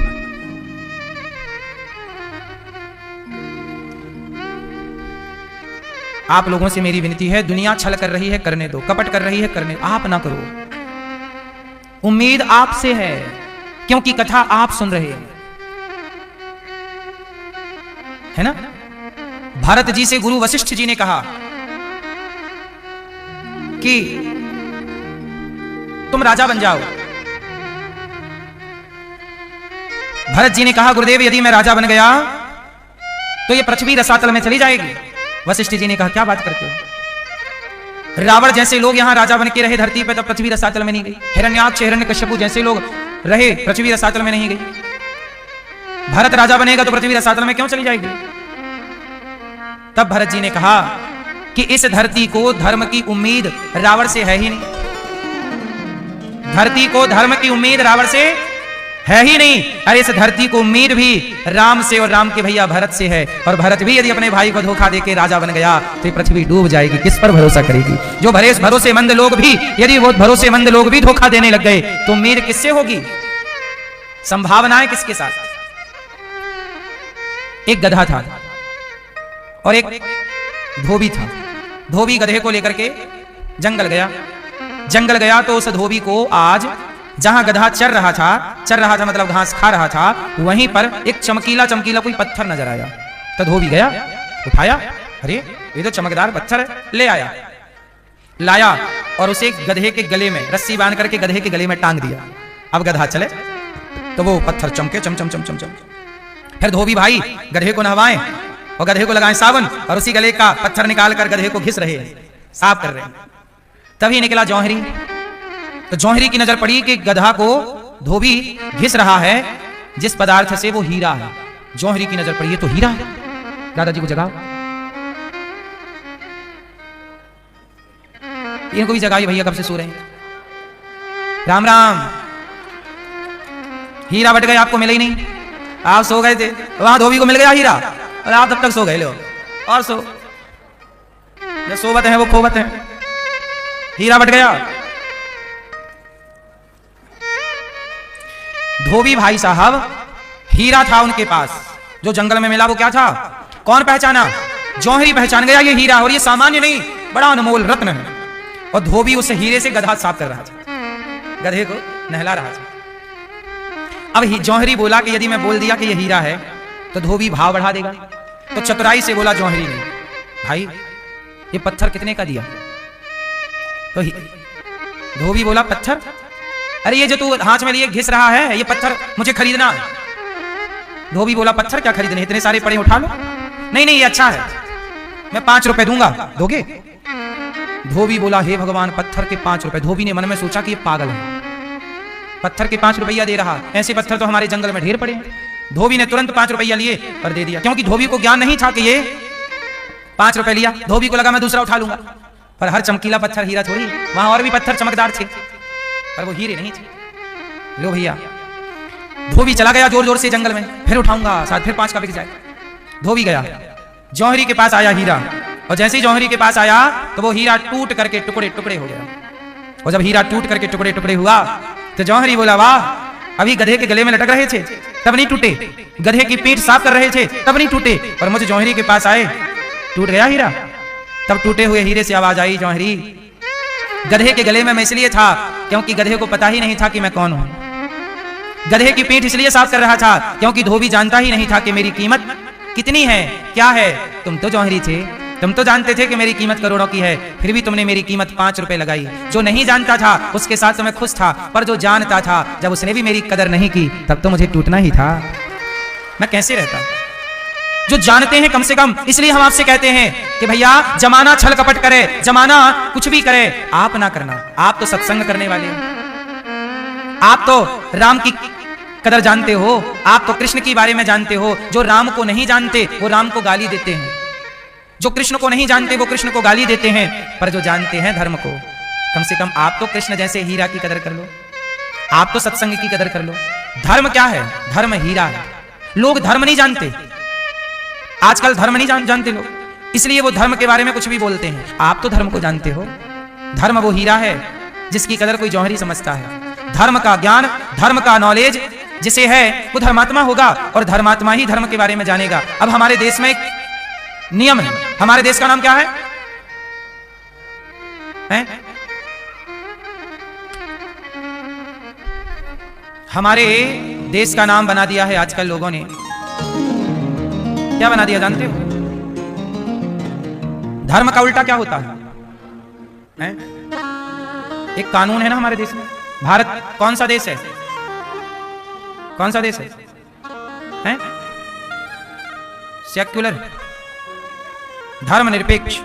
आप लोगों से मेरी विनती है, दुनिया छल कर रही है, करने दो। कपट कर रही है, करने, आप ना करो। उम्मीद आपसे है, क्योंकि कथा आप सुन रहे हैं, है ना? भारत जी से गुरु वशिष्ठ जी ने कहा कि तुम राजा बन जाओ। भरत जी ने कहा गुरुदेव यदि मैं राजा बन गया तो ये पृथ्वी रसातल में चली जाएगी। वशिष्ठ जी ने कहा क्या बात करते हो? रावण जैसे लोग यहां राजा बन के रहे धरती पे, तब पृथ्वी रसातल में नहीं गई। हिरण्याक्ष, हिरण्यकश्यपु जैसे लोग रहे, पृथ्वी रसातल में नहीं गई। भारत राजा बनेगा तो पृथ्वी रसातल में क्यों चली जाएगी? तब भरत जी ने कहा कि इस धरती को धर्म की उम्मीद रावण से है ही नहीं। धरती को धर्म की उम्मीद रावण से है ही नहीं। अरे इस धरती को उम्मीद भी राम से और राम के भैया भरत से है। और भरत भी यदि अपने भाई को धोखा देके राजा बन गया तो पृथ्वी डूब जाएगी। किस पर भरोसा करेगी? जो भरोसेमंद लोग भी, यदि वो भरोसेमंद लोग भी धोखा देने लग गए तो उम्मीद किससे होगी? संभावनाएं किसके साथ? एक गधा था और एक धोबी था। धोबी गधे को लेकर के जंगल गया तो उस धोबी को आज जहां गधा चर रहा था मतलब घास खा रहा था, वहीं पर एक चमकीला कोई पत्थर नजर आया। तो धोबी गया, उठाया, अरे ये तो चमकदार पत्थर है, ले आया, लाया और उसे गधे के गले में रस्सी बांध करके गधे के गले में टांग दिया। अब गधा चले तो वो पत्थर चमके, चम चम चम चम चम। फिर धोबी भाई गधे को नहवाएं और गधे को लगाएं साबुन और उसी गले का पत्थर निकाल कर गधे को घिस रहे हैं, साफ कर रहे हैं। तभी निकला जौहरी। तो जौहरी की नजर पड़ी कि गधा को धोबी घिस रहा है जिस पदार्थ से वो हीरा है। जौहरी की नजर पड़ी, ये तो हीरा है। दादाजी को जगाओ, इनको भी जगाइए भैया, कब से सो रहे हैं। राम राम। हीरा बट गए, आपको मिला ही नहीं, आप सो गए थे। वहां धोबी को मिल गया हीरा और आप तब तक सो गए। लो और सो, जो सोबत है वो खोबत है। हीरा बट गया। धोबी भाई साहब हीरा था उनके पास, जो जंगल में मिला वो क्या था? कौन पहचाना? जौहरी पहचान गया ये हीरा, और ये सामान्य नहीं, बड़ा अनमोल रत्न है। और धोबी उस हीरे से गधा साफ कर रहा था, गधे को नहला रहा था। अब जौहरी बोला कि यदि मैं बोल दिया कि ये हीरा है तो धोबी भाव बढ़ा देगा। तो चतुराई से बोला जौहरी ने, भाई ये पत्थर कितने का दिया? तो धोबी बोला, पत्थर? अरे ये जो तू हाथ में लिए घिस रहा है, ये पत्थर मुझे खरीदना है। धोबी बोला, पत्थर क्या खरीदने, इतने सारे पड़े उठा लो। नहीं नहीं, ये अच्छा है, मैं 5 रुपए दूंगा, दोगे? धोबी बोला, हे भगवान, पत्थर के 5 रुपए। धोबी ने मन में सोचा कि ये पागल है, पत्थर के 5 रुपया दे रहा, ऐसे पत्थर तो हमारे जंगल में ढेर पड़े हैं। धोबी ने तुरंत 5 रुपया लिए और दे दिया, क्योंकि धोबी को ज्ञान नहीं था कि ये 5 रुपए लिया। धोबी को लगा मैं दूसरा उठा लूंगा, पर हर चमकीला पत्थर हीरा थोड़ी, वहां और भी पत्थर चमकदार थे पर वो हीरे नहीं थे। लो भैया, धोबी चला गया जोर जोर से जंगल में, फिर उठाऊंगा शायद फिर 5 का बिक जाए। धोबी गया, जौहरी के पास आया हीरा, और जैसे ही जौहरी के पास आया तो वो हीरा टूट करके टुकड़े टुकड़े हो गया। और जब हीरा टूट करके टुकड़े टुकड़े हुआ तो जौहरी बोला, वाह, अभी गधे के गले में लटक रहे थे तब नहीं टूटे, गधे की पीठ साफ कर रहे थे तब नहीं टूटे, और मुझे जौहरी के पास आए टूट गया हीरा। तब टूटे हुए हीरे से आवाज आई, जौहरी, गधे के गले में मैं इसलिए था क्योंकि गधे को पता ही नहीं था कि मैं कौन हूं। गधे की पीठ इसलिए साफ कर रहा था क्योंकि धोबी जानता ही नहीं था कि मेरी कीमत कितनी है, क्या है। तुम तो जौहरी थे, तुम तो जानते थे कि मेरी कीमत करोड़ों की है, फिर भी तुमने मेरी कीमत 5 रुपए लगाई। जो नहीं जानता था उसके साथ तो मैं खुश था, पर जो जानता था, जब उसने भी मेरी कदर नहीं की तब तो मुझे टूटना ही था। मैं कैसे रहता? जो जानते हैं कम से कम, इसलिए हम आपसे कहते हैं कि भैया, जमाना छल कपट करे, जमाना कुछ भी करे, आप ना करना। आप तो सत्संग करने वाले हो, आप तो राम की कदर जानते हो, आप तो कृष्ण के बारे में जानते हो। जो राम को नहीं जानते वो राम को गाली देते हैं, जो कृष्ण को नहीं जानते वो कृष्ण को गाली देते हैं, पर जो जानते हैं धर्म को, कम से कम आप तो कृष्ण जैसे हीरा की कदर कर लो, आप तो सत्संग की कदर कर लो। धर्म क्या है? धर्म हीरा है। लोग धर्म नहीं जानते, आजकल धर्म नहीं जानते लोग, इसलिए वो धर्म के बारे में कुछ भी बोलते हैं। आप तो धर्म को जानते हो। धर्म वो हीरा है जिसकी कदर कोई जौहरी समझता है। धर्म का ज्ञान, धर्म का नॉलेज जिसे है वो धर्मात्मा होगा, और धर्मात्मा ही धर्म के बारे में जानेगा। अब हमारे देश में एक नियम है, हमारे देश का नाम क्या है? हमारे देश का नाम बना दिया है आजकल लोगों ने, क्या बना दिया जानते हो? धर्म का उल्टा क्या होता है? एक कानून है ना हमारे देश में। भारत कौन सा देश है? कौन सा देश है? सेक्युलर, धर्म निरपेक्ष।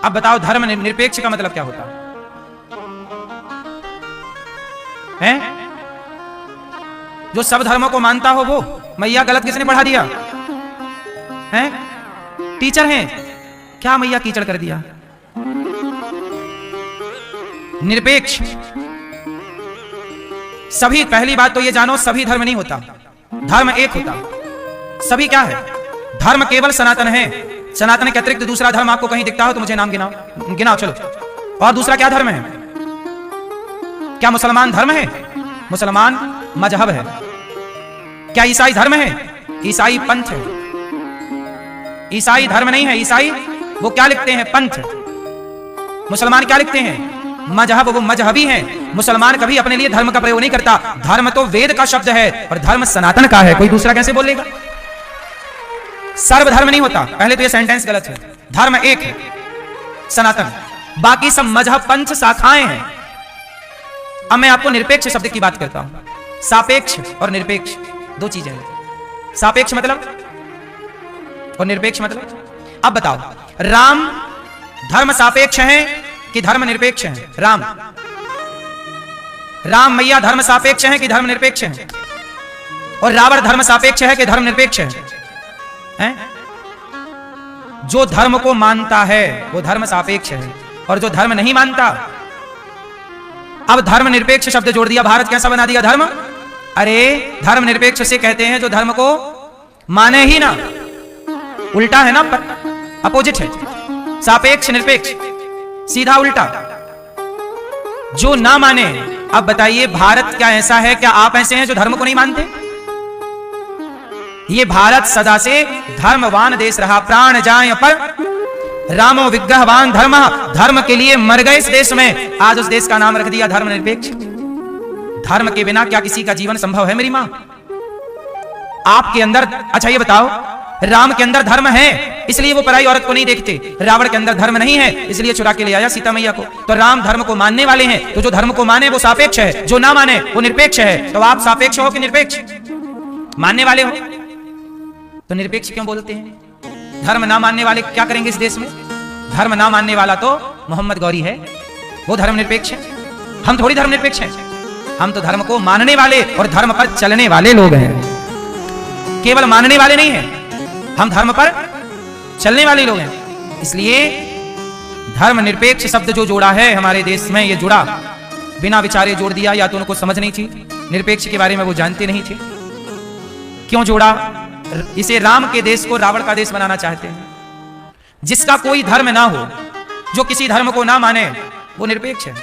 अब बताओ, धर्म निरपेक्ष का मतलब क्या होता है? जो सब धर्मों को मानता हो वो। मैया गलत किसने पढ़ा दिया है? टीचर हैं क्या? मैया कीचड़ कर दिया। निरपेक्ष, सभी, पहली बात तो ये जानो, सभी धर्म नहीं होता, धर्म एक होता। सभी क्या है? धर्म केवल सनातन है। सनातन के अतिरिक्त दूसरा धर्म आपको कहीं दिखता हो तो मुझे नाम गिनाओ, गिनाओ चलो। और दूसरा क्या धर्म है? क्या मुसलमान धर्म है? मुसलमान मजहब है। क्या ईसाई धर्म है? ईसाई पंथ है। ईसाई धर्म नहीं है, ईसाई वो क्या लिखते हैं? पंथ। मुसलमान क्या लिखते हैं? मजहब, वो मजहबी है। मुसलमान कभी अपने लिए धर्म का प्रयोग नहीं करता। धर्म तो वेद का शब्द है और धर्म सनातन का है, कोई दूसरा कैसे बोलेगा? सर्वधर्म नहीं होता, पहले तो ये सेंटेंस गलत है। धर्म एक है, सनातन, बाकी सब मजहब, पंथ, शाखाएं हैं। अब मैं आपको निरपेक्ष शब्द की बात करता हूं। सापेक्ष और निरपेक्ष दो चीजें हैं। सापेक्ष मतलब और निरपेक्ष मतलब। अब बताओ, राम धर्म सापेक्ष है कि धर्म निरपेक्ष है? राम मैया धर्म सापेक्ष है कि धर्म निरपेक्ष है? और रावण धर्म सापेक्ष है कि धर्म निरपेक्ष है? जो धर्म को मानता है वो धर्म सापेक्ष है, और जो धर्म नहीं मानता, अब धर्म निरपेक्ष शब्द जोड़ दिया, भारत कैसा बना दिया धर्म? अरे धर्म निरपेक्ष से कहते हैं जो धर्म को माने ही ना, उल्टा है ना, अपोजिट है। सापेक्ष निरपेक्ष सीधा उल्टा, जो ना माने। अब बताइए, भारत क्या ऐसा है? क्या आप ऐसे हैं जो धर्म को नहीं मानते? ये भारत सदा से धर्मवान देश रहा। प्राण जाए पर रामो विग्रहवान धर्म, धर्म के लिए मर गए इस देश में। आज उस देश का नाम रख दिया धर्मनिरपेक्ष। धर्म के बिना क्या किसी का जीवन संभव है मेरी मां? आपके अंदर, अच्छा ये बताओ, राम के अंदर धर्म है इसलिए वो पराई औरत को नहीं देखते। रावण के अंदर धर्म नहीं है इसलिए चुरा के ले आया सीता मैया को। तो राम धर्म को मानने वाले हैं, तो जो धर्म को माने वो सापेक्ष है, जो ना माने वो निरपेक्ष है। तो आप सापेक्ष हो कि निरपेक्ष? मानने वाले हो तो निरपेक्ष क्यों बोलते हैं? धर्म ना मानने वाले क्या करेंगे इस देश में? धर्म ना मानने वाला तो मोहम्मद गौरी है, वो धर्म निरपेक्ष है। हम थोड़ी धर्म निरपेक्ष हैं, हम तो धर्म को मानने वाले और धर्म पर चलने वाले लोग हैं। केवल मानने वाले नहीं हैं, हम धर्म पर चलने वाले लोग हैं। इसलिए धर्म निरपेक्ष शब्द जो जोड़ा है हमारे देश में, ये जुड़ा बिना विचारे जोड़ दिया, या तो उनको समझ नहीं थी, निरपेक्ष के बारे में वो जानते नहीं थे। क्यों जोड़ा? इसे राम के देश को रावण का देश बनाना चाहते हैं। जिसका कोई धर्म ना हो, जो किसी धर्म को ना माने, वो निरपेक्ष है।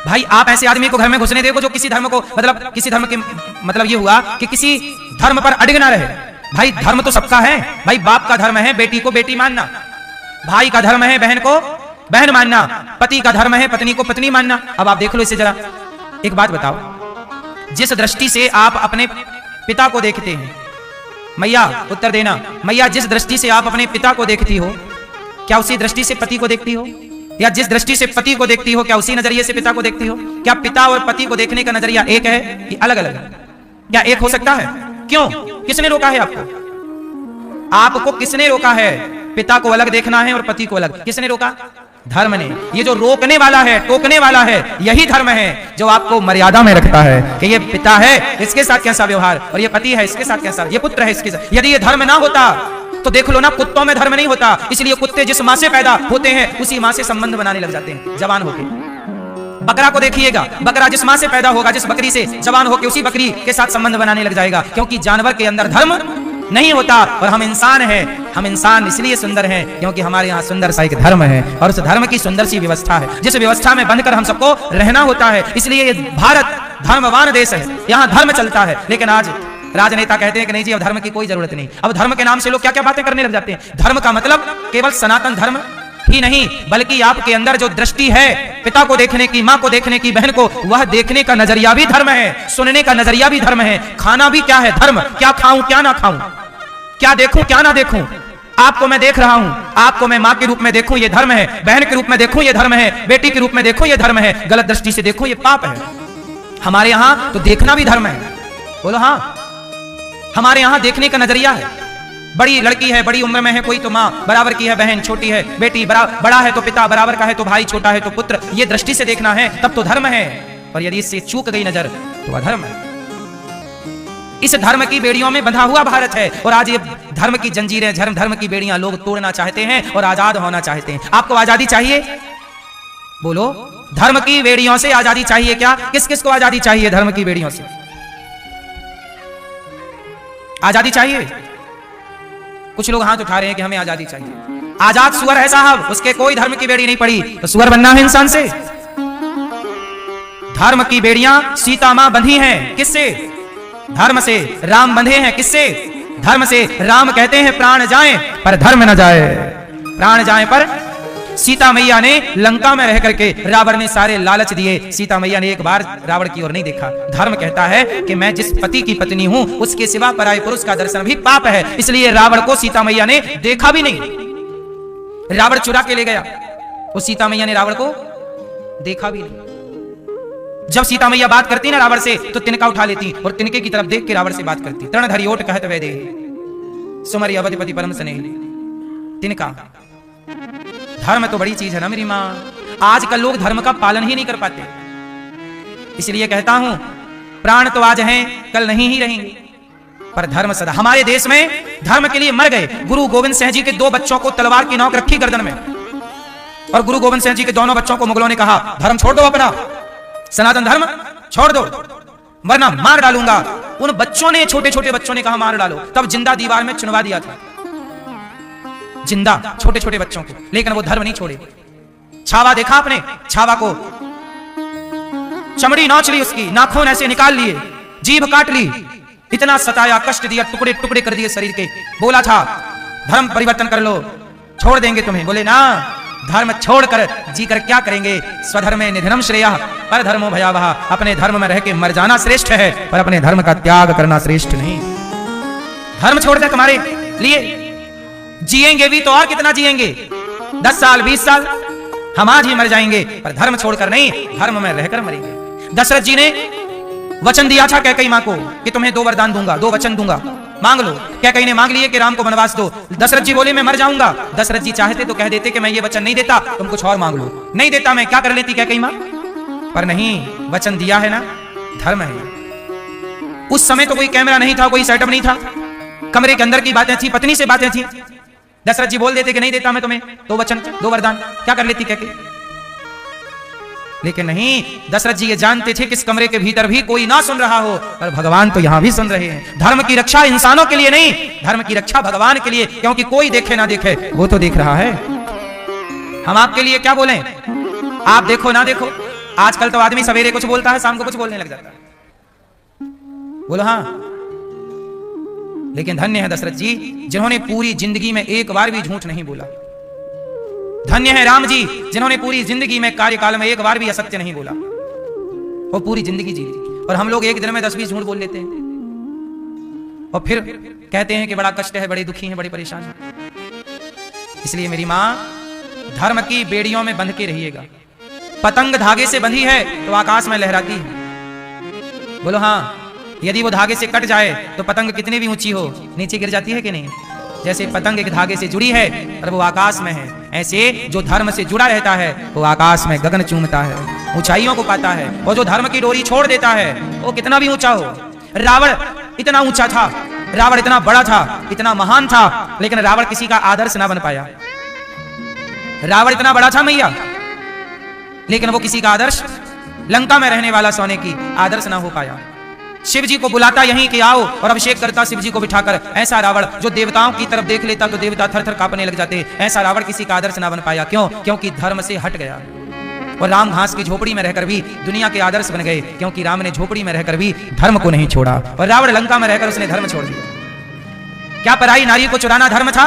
भाई आप ऐसे आदमी को घर में घुसने देखो जो किसी धर्म को, मतलब किसी धर्म के मतलब ये हुआ कि किसी धर्म पर अड़िग ना रहे। भाई धर्म तो सबका है। भाई बाप का धर्म है बेटी को बेटी मानना, भाई का धर्म है बहन को बहन मानना, पति का धर्म है पत्नी को पत्नी मानना। अब आप देख लो इसे जरा। एक बात बताओ, जिस दृष्टि से आप अपने पिता को देखते हैं, मैया उत्तर देना, मैया जिस दृष्टि से आप अपने पिता को देखती हो, क्या उसी दृष्टि से पति को देखती हो? या जिस दृष्टि से पति को देखती हो, क्या उसी नजरिए से पिता को देखती हो? क्या पिता और पति को देखने का नजरिया एक है कि अलग अलग है? क्या एक हो सकता है? क्यों? किसने रोका है आपको? आपको किसने रोका है? पिता को अलग देखना है और पति को अलग, किसने रोका? धर्म ने। ये जो रोकने वाला है, टोकने वाला है, यही धर्म है जो आपको मर्यादा में रखता है कि ये पिता है इसके साथ कैसा व्यवहार, और ये पति है इसके साथ कैसा, ये पुत्र है इसके साथ। यदि ये धर्म ना होता तो देख लो ना, कुत्तों में धर्म नहीं होता, इसलिए कुत्ते जिस मां से पैदा होते हैं उसी मां से संबंध बनाने लग जाते हैं जवान होके। बकरा को देखिएगा, बकरा जिस मां से पैदा होगा, जिस बकरी से जवान होके उसी बकरी के साथ संबंध बनाने लग जाएगा, क्योंकि जानवर के अंदर धर्म नहीं होता। और हम इंसान हैं, हम इंसान इसलिए सुंदर हैं क्योंकि हमारे यहाँ सुंदर सा एक धर्म है, और उस धर्म की सुंदर सी व्यवस्था है, जिस व्यवस्था में बंधकर हम सबको रहना होता है। इसलिए ये भारत धर्मवान देश है, यहाँ धर्म चलता है। लेकिन आज राजनेता कहते हैं कि नहीं जी अब धर्म की कोई जरूरत नहीं। अब धर्म के नाम से लोग क्या क्या बातें करने लग जाते हैं। धर्म का मतलब केवल सनातन धर्म ही नहीं, बल्कि आपके अंदर जो दृष्टि है पिता को देखने की, मां को देखने की, बहन को, वह देखने का नजरिया भी धर्म है, सुनने का नजरिया भी धर्म है, खाना भी क्या है धर्म। क्या खाऊं क्या ना खाऊं, क्या देखूं क्या ना देखूं, आपको मैं देख रहा हूं, आपको मैं मां के रूप में देखूं ये धर्म है, बहन के रूप में देखूं ये धर्म है, बेटी के रूप में देखूं ये धर्म है, गलत दृष्टि से देखूं ये पाप है। हमारे यहां तो देखना भी धर्म है। बोलो हाँ, हमारे यहां देखने का नजरिया है। बड़ी लड़की है, बड़ी उम्र में है कोई तो मां बराबर की है, बहन छोटी है, बेटी बड़ा है तो पिता बराबर का है, तो भाई छोटा है तो पुत्र, ये दृष्टि से देखना है तब तो धर्म है। और यदि इससे चूक गई नजर तो अधर्म है। इस धर्म की बेड़ियों में बंधा हुआ भारत है, और आज ये धर्म की जंजीरें, धर्म की बेड़ियां लोग तोड़ना चाहते हैं और आजाद होना चाहते हैं। आपको आजादी चाहिए? बोलो, धर्म की बेड़ियों से आजादी चाहिए क्या? किस किस को आजादी चाहिए धर्म की बेड़ियों से? आजादी चाहिए? कुछ लोग हाथ उठा रहे हैं कि हमें आजादी चाहिए। आजाद सुअर है साहब, उसके कोई धर्म की बेड़ी नहीं पड़ी, तो सुअर बनना है इंसान से। धर्म की बेड़ियां सीता मां बंधी हैं, किससे? धर्म से। राम बंधे हैं, किससे? धर्म से। राम कहते हैं प्राण जाए पर धर्म न जाए। प्राण जाए पर सीता मैया ने लंका में रह करके, रावण ने सारे लालच दिए, सीता मैया ने एक बार रावण की ओर नहीं देखा। धर्म कहता है कि मैं जिस पति की पत्नी हूं उसके सिवा पराये पुरुष का दर्शन भी पाप है, इसलिए रावण को सीता मैया ने देखा भी नहीं। रावण चुरा के ले गया, वो सीता मैया ने रावण को देखा भी नहीं। जब सीता मैया बात करती ना रावण से तो तिनका उठा लेती और तिनके की तरफ देख के रावण से बात करती। तृणधरी ओट कहत वै देहि सुमरि अवधिपति परम स्नेह। तिनका धर्म तो बड़ी चीज है ना मेरी मां। आजकल लोग धर्म का पालन ही नहीं कर पाते, इसलिए कहता हूं प्राण तो आज हैं कल नहीं ही रहेंगे, पर धर्म सदा। हमारे देश में धर्म के लिए मर गए। गुरु गोविंद सिंह जी के 2 बच्चों को तलवार की नोक रखी गर्दन में, और गुरु गोविंद सिंह जी के दोनों बच्चों को मुगलों ने कहा धर्म छोड़ दो, अपना सनातन धर्म छोड़ दो वरना मार डालूंगा। उन बच्चों ने, छोटे छोटे बच्चों ने कहा मार डालो, तब जिंदा दीवार में चुनवा दिया था, जिंदा छोटे छोटे बच्चों को। लेकिन वो धर्म नहीं छोड़े। छावा देखा आपने? छावा को चमड़ी नोच ली, उसकी नाखून ऐसे निकाल लिए, जीभ काट ली, इतना सताया, कष्ट दिया, टुकड़े टुकड़े कर दिए शरीर के। बोला था धर्म परिवर्तन कर लो, छोड़ देंगे तुम्हें। बोले ना, धर्म छोड़कर जी कर क्या करेंगे। स्वधर्मे निधनम श्रेयः पर धर्मो भयावह। अपने धर्म में रह के मर जाना श्रेष्ठ है, पर अपने धर्म का त्याग करना श्रेष्ठ नहीं। धर्म छोड़कर तुम्हारे लिए जिएंगे भी तो और कितना जिएंगे, 10 साल 20 साल, हम आज ही मर जाएंगे, पर धर्म छोड़कर नहीं, धर्म में रहकर मरेंगे। दशरथ जी ने वचन दिया था कैकेयी मां को कि तुम्हें 2 वरदान दूंगा, 2 वचन दूंगा, मांग लो। कैकेयी ने मांग लिए कि राम को वनवास दो। दशरथ जी बोले मैं मर जाऊंगा। दशरथ जी चाहते तो कह देते कि मैं ये वचन नहीं देता, तुम कुछ और मांग लो। नहीं देता मैं क्या कर लेती कैकेयी मां, पर नहीं, वचन दिया है ना, धर्म है। उस समय तो कोई कैमरा नहीं था, कोई सेटअप नहीं था, कमरे के अंदर की बातें थी, पत्नी से बातें थी। दशरथ जी बोल देते कि नहीं देता मैं तुम्हें 2 वचन 2 वरदान, क्या कर लेती कैकेयी। लेकिन नहीं, दशरथ जी ये जानते थे कि इस कमरे के भीतर भी कोई ना सुन रहा हो, पर भगवान तो यहां भी सुन रहे हैं। धर्म की रक्षा इंसानों के लिए नहीं, धर्म की रक्षा भगवान के लिए, क्योंकि कोई देखे ना देखे वो तो देख रहा है। हम आपके लिए क्या बोलें, आप देखो ना देखो। आजकल तो आदमी सवेरे कुछ बोलता है, शाम को कुछ बोलने लग जाता है। बोलो हाँ। लेकिन धन्य है दशरथ जी जिन्होंने पूरी जिंदगी में एक बार भी झूठ नहीं बोला। धन्य है राम जी जिन्होंने पूरी जिंदगी में कार्यकाल में एक बार भी असत्य नहीं बोला, वो पूरी जिंदगी जी ली। और हम लोग एक दिन में 10-20 झूठ बोल लेते हैं और फिर कहते हैं कि बड़ा कष्ट है, बड़े दुखी हैं, बड़े परेशान हैं। इसलिए मेरी मां, धर्म की बेड़ियों में बंध के रहिएगा। पतंग धागे से बंधी है तो आकाश में लहराती है। बोलो हाँ। यदि वो धागे से कट जाए तो पतंग कितनी भी ऊंची हो नीचे गिर जाती है कि नहीं। जैसे पतंग एक धागे से जुड़ी है और वो आकाश में है, ऐसे जो धर्म से जुड़ा रहता है वो आकाश में गगन चूमता है, ऊंचाइयों को पाता है। और जो धर्म की डोरी छोड़ देता है वो कितना भी ऊंचा हो। रावण इतना ऊंचा था, रावण इतना बड़ा था, इतना महान था, लेकिन रावण किसी का आदर्श ना बन पाया। रावण इतना बड़ा था मैया, लेकिन वो किसी का आदर्श, लंका में रहने वाला सोने की आदर्श ना हो पाया। शिव जी को बुलाता यहीं कि आओ और अभिषेक करता शिव जी को बिठाकर। ऐसा रावण जो देवताओं की तरफ देख लेता तो देवता थर थर कांपने लग जाते। ऐसा रावण किसी का आदर्श ना बन पाया। क्यों? क्योंकि धर्म से हट गया। और राम घास की झोपड़ी में रहकर भी दुनिया के आदर्श बन गए, क्योंकि राम ने झोपड़ी में रहकर भी धर्म को नहीं छोड़ा। और रावण लंका में रहकर उसने धर्म छोड़ दिया। क्या पराई नारी को चुराना धर्म था?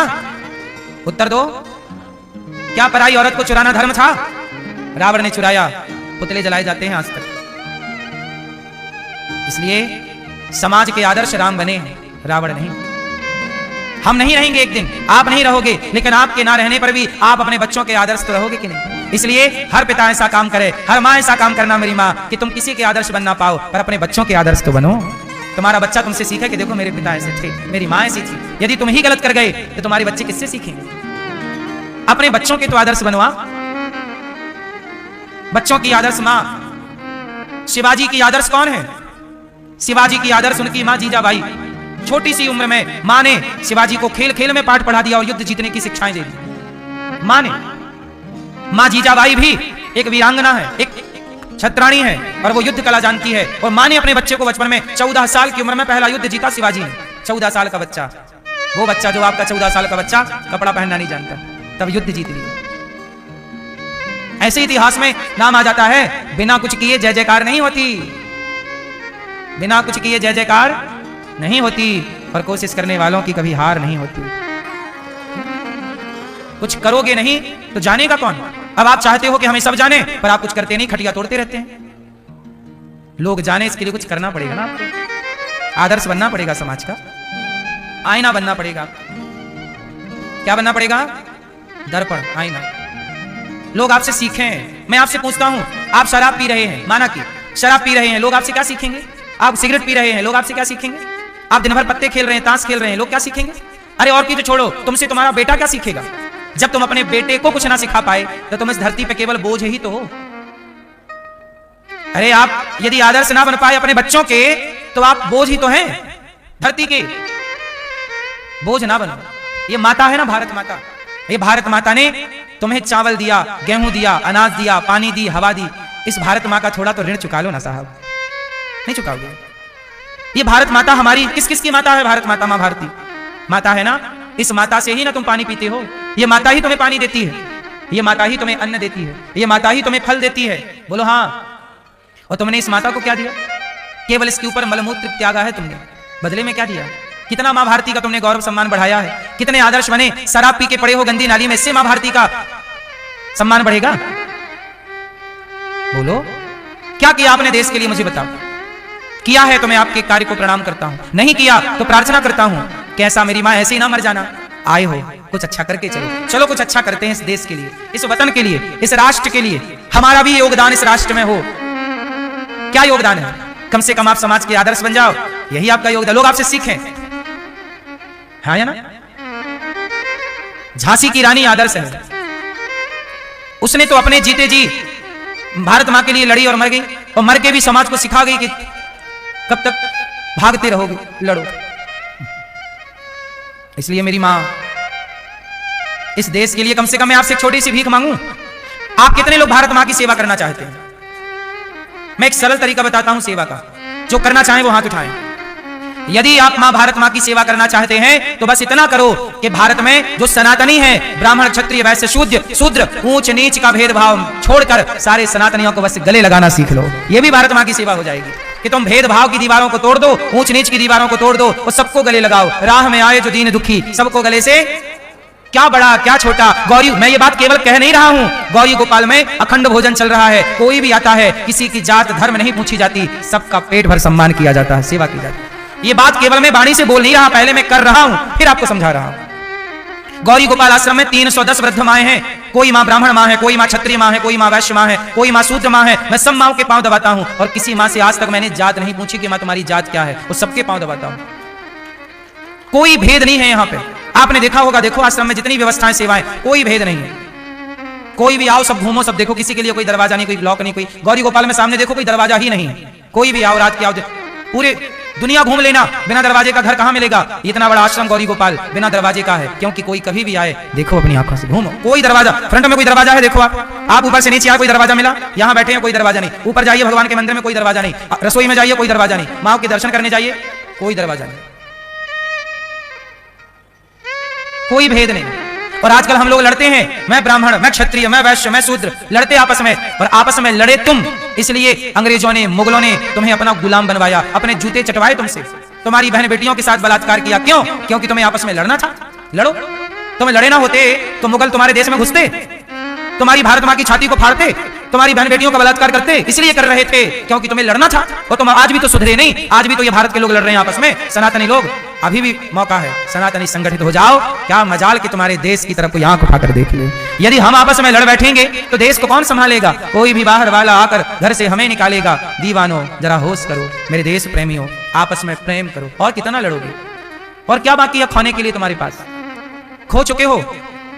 उत्तर दो। क्या पराई औरत को चुराना धर्म था? रावण ने चुराया, पुतले जलाए जाते हैं आज तक। इसलिए समाज के आदर्श राम बने हैं, रावण नहीं। हम नहीं रहेंगे एक दिन, आप नहीं रहोगे, लेकिन आपके ना रहने पर भी आप अपने बच्चों के आदर्श तो रहोगे कि नहीं। इसलिए हर पिता ऐसा काम करे, हर माँ ऐसा काम करना मेरी माँ, कि तुम किसी के आदर्श बन ना पाओ पर अपने बच्चों के आदर्श तो बनो। तुम्हारा बच्चा तुमसे सीखे कि देखो मेरे पिता ऐसे थे, मेरी माँ ऐसी थी। यदि तुम ही गलत कर गए तो तुम्हारे बच्चे किससे सीखेंगे? अपने बच्चों के तो आदर्श बनवा। बच्चों की आदर्श माँ। शिवाजी की आदर्श कौन है? शिवाजी की आदर्श उनकी मां जीजाबाई। छोटी सी उम्र में मां ने शिवाजी को खेल खेल में पाठ पढ़ा दिया और युद्ध जीतने की शिक्षाएं दे दी। मां ने। मां जीजाबाई भी एक वीरांगना है, एक छत्राणी है, और वो युद्ध कला जानती है। और मां ने अपने बच्चे को बचपन में 14 साल की उम्र में पहला युद्ध जीता शिवाजी ने। 14 साल का बच्चा, वो बच्चा जो आपका 14 साल का बच्चा कपड़ा पहनना नहीं जानता, तब युद्ध जीत लिया। ऐसे इतिहास में नाम आ जाता है, बिना कुछ किए जय जयकार नहीं होती। बिना कुछ किए जय जयकार नहीं होती, और कोशिश करने वालों की कभी हार नहीं होती। कुछ करोगे नहीं तो जानेगा कौन? अब आप चाहते हो कि हमें सब जाने, पर आप कुछ करते नहीं, खटिया तोड़ते रहते हैं। लोग जाने इसके लिए कुछ करना पड़ेगा ना आपको। आदर्श बनना पड़ेगा, समाज का आईना बनना पड़ेगा। क्या बनना पड़ेगा? दर्पण, आईना। लोग आपसे सीखें। मैं आपसे पूछता हूं, आप शराब पी रहे हैं, माना कि शराब पी रहे हैं, लोग आपसे क्या सीखेंगे? आप सिगरेट पी रहे हैं, लोग आपसे क्या सीखेंगे? आप दिन भर पत्ते खेल रहे हैं, ताश खेल रहे हैं, लोग क्या सीखेंगे? अरे और की तो छोड़ो, तुमसे तुम्हारा बेटा क्या सीखेगा? जब तुम अपने बेटे को कुछ ना सिखा पाए तो तुम इस धरती पे केवल बोझ ही तो हो। अरे आप यदि आदर्श ना बन पाए अपने बच्चों के तो आप बोझ ही तो हैं धरती के। बोझ ना बनो। ये माता है ना, भारत माता। ये भारत माता ने तुम्हें चावल दिया, गेहूं दिया, अनाज दिया, पानी दी, हवा दी। इस भारत माँ का थोड़ा तो ऋण चुका लो ना साहब। नहीं चुकाओगे? ये भारत माता हमारी किस किस की माता है? भारत माता, माँ भारती माता है ना। इस माता से ही ना तुम पानी पीते हो। ये माता ही तुम्हें पानी देती है, ये माता ही तुम्हें अन्न देती है, ये माता ही तुम्हें फल देती है। बोलो हाँ। और तुमने इस माता को क्या दिया? केवल इसके ऊपर मलमूत्र त्यागा है तुमने। बदले में क्या दिया? कितना मां भारती का तुमने गौरव सम्मान बढ़ाया है, कितने आदर्श बने। शराब पी के पड़े हो गंदी नाली में, इससे मां भारती का सम्मान बढ़ेगा? बोलो, क्या किया आपने देश के लिए? मुझे बताओ। किया है तो मैं आपके कार्य को प्रणाम करता हूं, नहीं किया तो प्रार्थना करता हूं कैसा मेरी मां ऐसे ही ना मर जाना। आए हो कुछ अच्छा करके चलो, चलो कुछ अच्छा करते हैं इस देश के लिए, इस वतन के लिए, इस राष्ट्र के लिए। हमारा भी योगदान इस राष्ट्र में हो। क्या योगदान है? कम से कम आप समाज के आदर्श बन जाओ, यही आपका योगदान। लोग आपसे सीखें, हाँ या ना? झांसी की रानी आदर्श है। उसने तो अपने जीते जी भारत मां के लिए लड़ी और मर गई, और मर के भी समाज को सिखा गई कि कब तक भागते रहोगे, लड़ो। इसलिए मेरी मां, इस देश के लिए कम से कम मैं आपसे एक छोटी सी भीख मांगू। आप कितने लोग भारत मां की सेवा करना चाहते हैं? मैं एक सरल तरीका बताता हूं सेवा का, जो करना चाहें वो हाथ उठाएं। यदि आप मां भारत मां की सेवा करना चाहते हैं तो बस इतना करो कि भारत में जो सनातनी है, ब्राह्मण क्षत्रिय वैश्य शूद्र, ऊंच नीच का भेदभाव छोड़कर सारे सनातनियों को बस गले लगाना सीख लो। यह भी भारत मां की सेवा हो जाएगी कि तुम भेदभाव की दीवारों को तोड़ दो, ऊंच नीच की दीवारों को तोड़ दो और सबको गले लगाओ। राह में आए जो दीन दुखी, सबको गले से, क्या बड़ा क्या छोटा। गौरी, मैं ये बात केवल कह नहीं रहा हूं, गौरी गोपाल में अखंड भोजन चल रहा है। कोई भी आता है, किसी की जात धर्म नहीं पूछी जाती, सबका पेट भर सम्मान किया जाता है, सेवा की जाती है। ये बात केवल मैं वाणी से बोल नहीं रहा, पहले मैं कर रहा हूं, फिर आपको समझा रहा हूं। गौरी गोपाल आश्रम में 310 वृद्ध माएं हैं। कोई मां ब्राह्मण मां है, कोई मां क्षत्रिय मां है, कोई मां वैश्य मां है, कोई मां शूद्र मां है। मैं सब माओं के पांव दबाता हूं और किसी मां से आज तक मैंने जात नहीं पूछी कि मां तुम्हारी जात क्या है, वो सबके पांव दबाता हूं। कोई भेद नहीं है यहां पे। आपने देखा होगा, देखो आश्रम में जितनी व्यवस्थाएं सेवाएं, कोई भेद नहीं है। कोई भी आओ, सब घूमो, सब देखो, किसी के लिए कोई दरवाजा नहीं, कोई ब्लॉक नहीं। कोई गौरी गोपाल में सामने देखो, कोई दरवाजा ही नहीं है। कोई भी आओ, रात के आओ, पूरे दुनिया घूम लेना, बिना दरवाजे का घर कहां मिलेगा? इतना बड़ा आश्रम गौरी गोपाल बिना दरवाजे का है, क्योंकि कोई कभी भी आए, देखो अपनी आंखों से घूमो, कोई दरवाजा, फ्रंट में कोई दरवाजा है, देखो आप ऊपर से नीचे आए, कोई दरवाजा मिला? यहां बैठे हैं, कोई दरवाजा नहीं। ऊपर जाइए भगवान के मंदिर में, कोई दरवाजा नहीं। रसोई में जाइए, कोई दरवाजा नहीं। मां के दर्शन करने जाइए, कोई दरवाजा नहीं, कोई भेद नहीं। और आजकल हम लोग लड़ते हैं, मैं ब्राह्मण, मैं क्षत्रिय, मैं वैश्य, मैं शूद्र, लड़ते आपस में। और आपस में लड़े तुम, इसलिए अंग्रेजों ने, मुगलों ने तुम्हें अपना गुलाम बनवाया, अपने जूते चटवाए तुमसे, तुम्हारी बहन बेटियों के साथ बलात्कार किया। क्यों? क्योंकि तुम्हें आपस में लड़ना था। लड़ो। तुम्हें लड़े ना होते तो मुगल तुम्हारे देश में घुसते, तुम्हारी भारत मां की छाती को फाड़ते, तुम्हारी बहन बेटियों का बलात्कार करते। इसलिए कर रहे थे क्योंकि तुम्हें लड़ना था। और तुम आज भी तो सुधरे नहीं, आज भी तो ये भारत के लोग लड़ रहे हैं आपस में, सनातनी लोग। अभी भी मौका है, सनातनी संगठित हो जाओ। क्या मजाल कि तुम्हारे देश की तरफ कोई आंख उठाकर देख ले। यदि हम आपस में लड़ बैठेंगे तो देश को कौन संभालेगा? कोई भी बाहर वाला आकर घर से हमें निकालेगा। दीवानों, जरा होश करो, मेरे देश प्रेमियों, आपस में प्रेम करो। और कितना लड़ोगे? और क्या बाकी है खोने के लिए तुम्हारे पास? खो चुके हो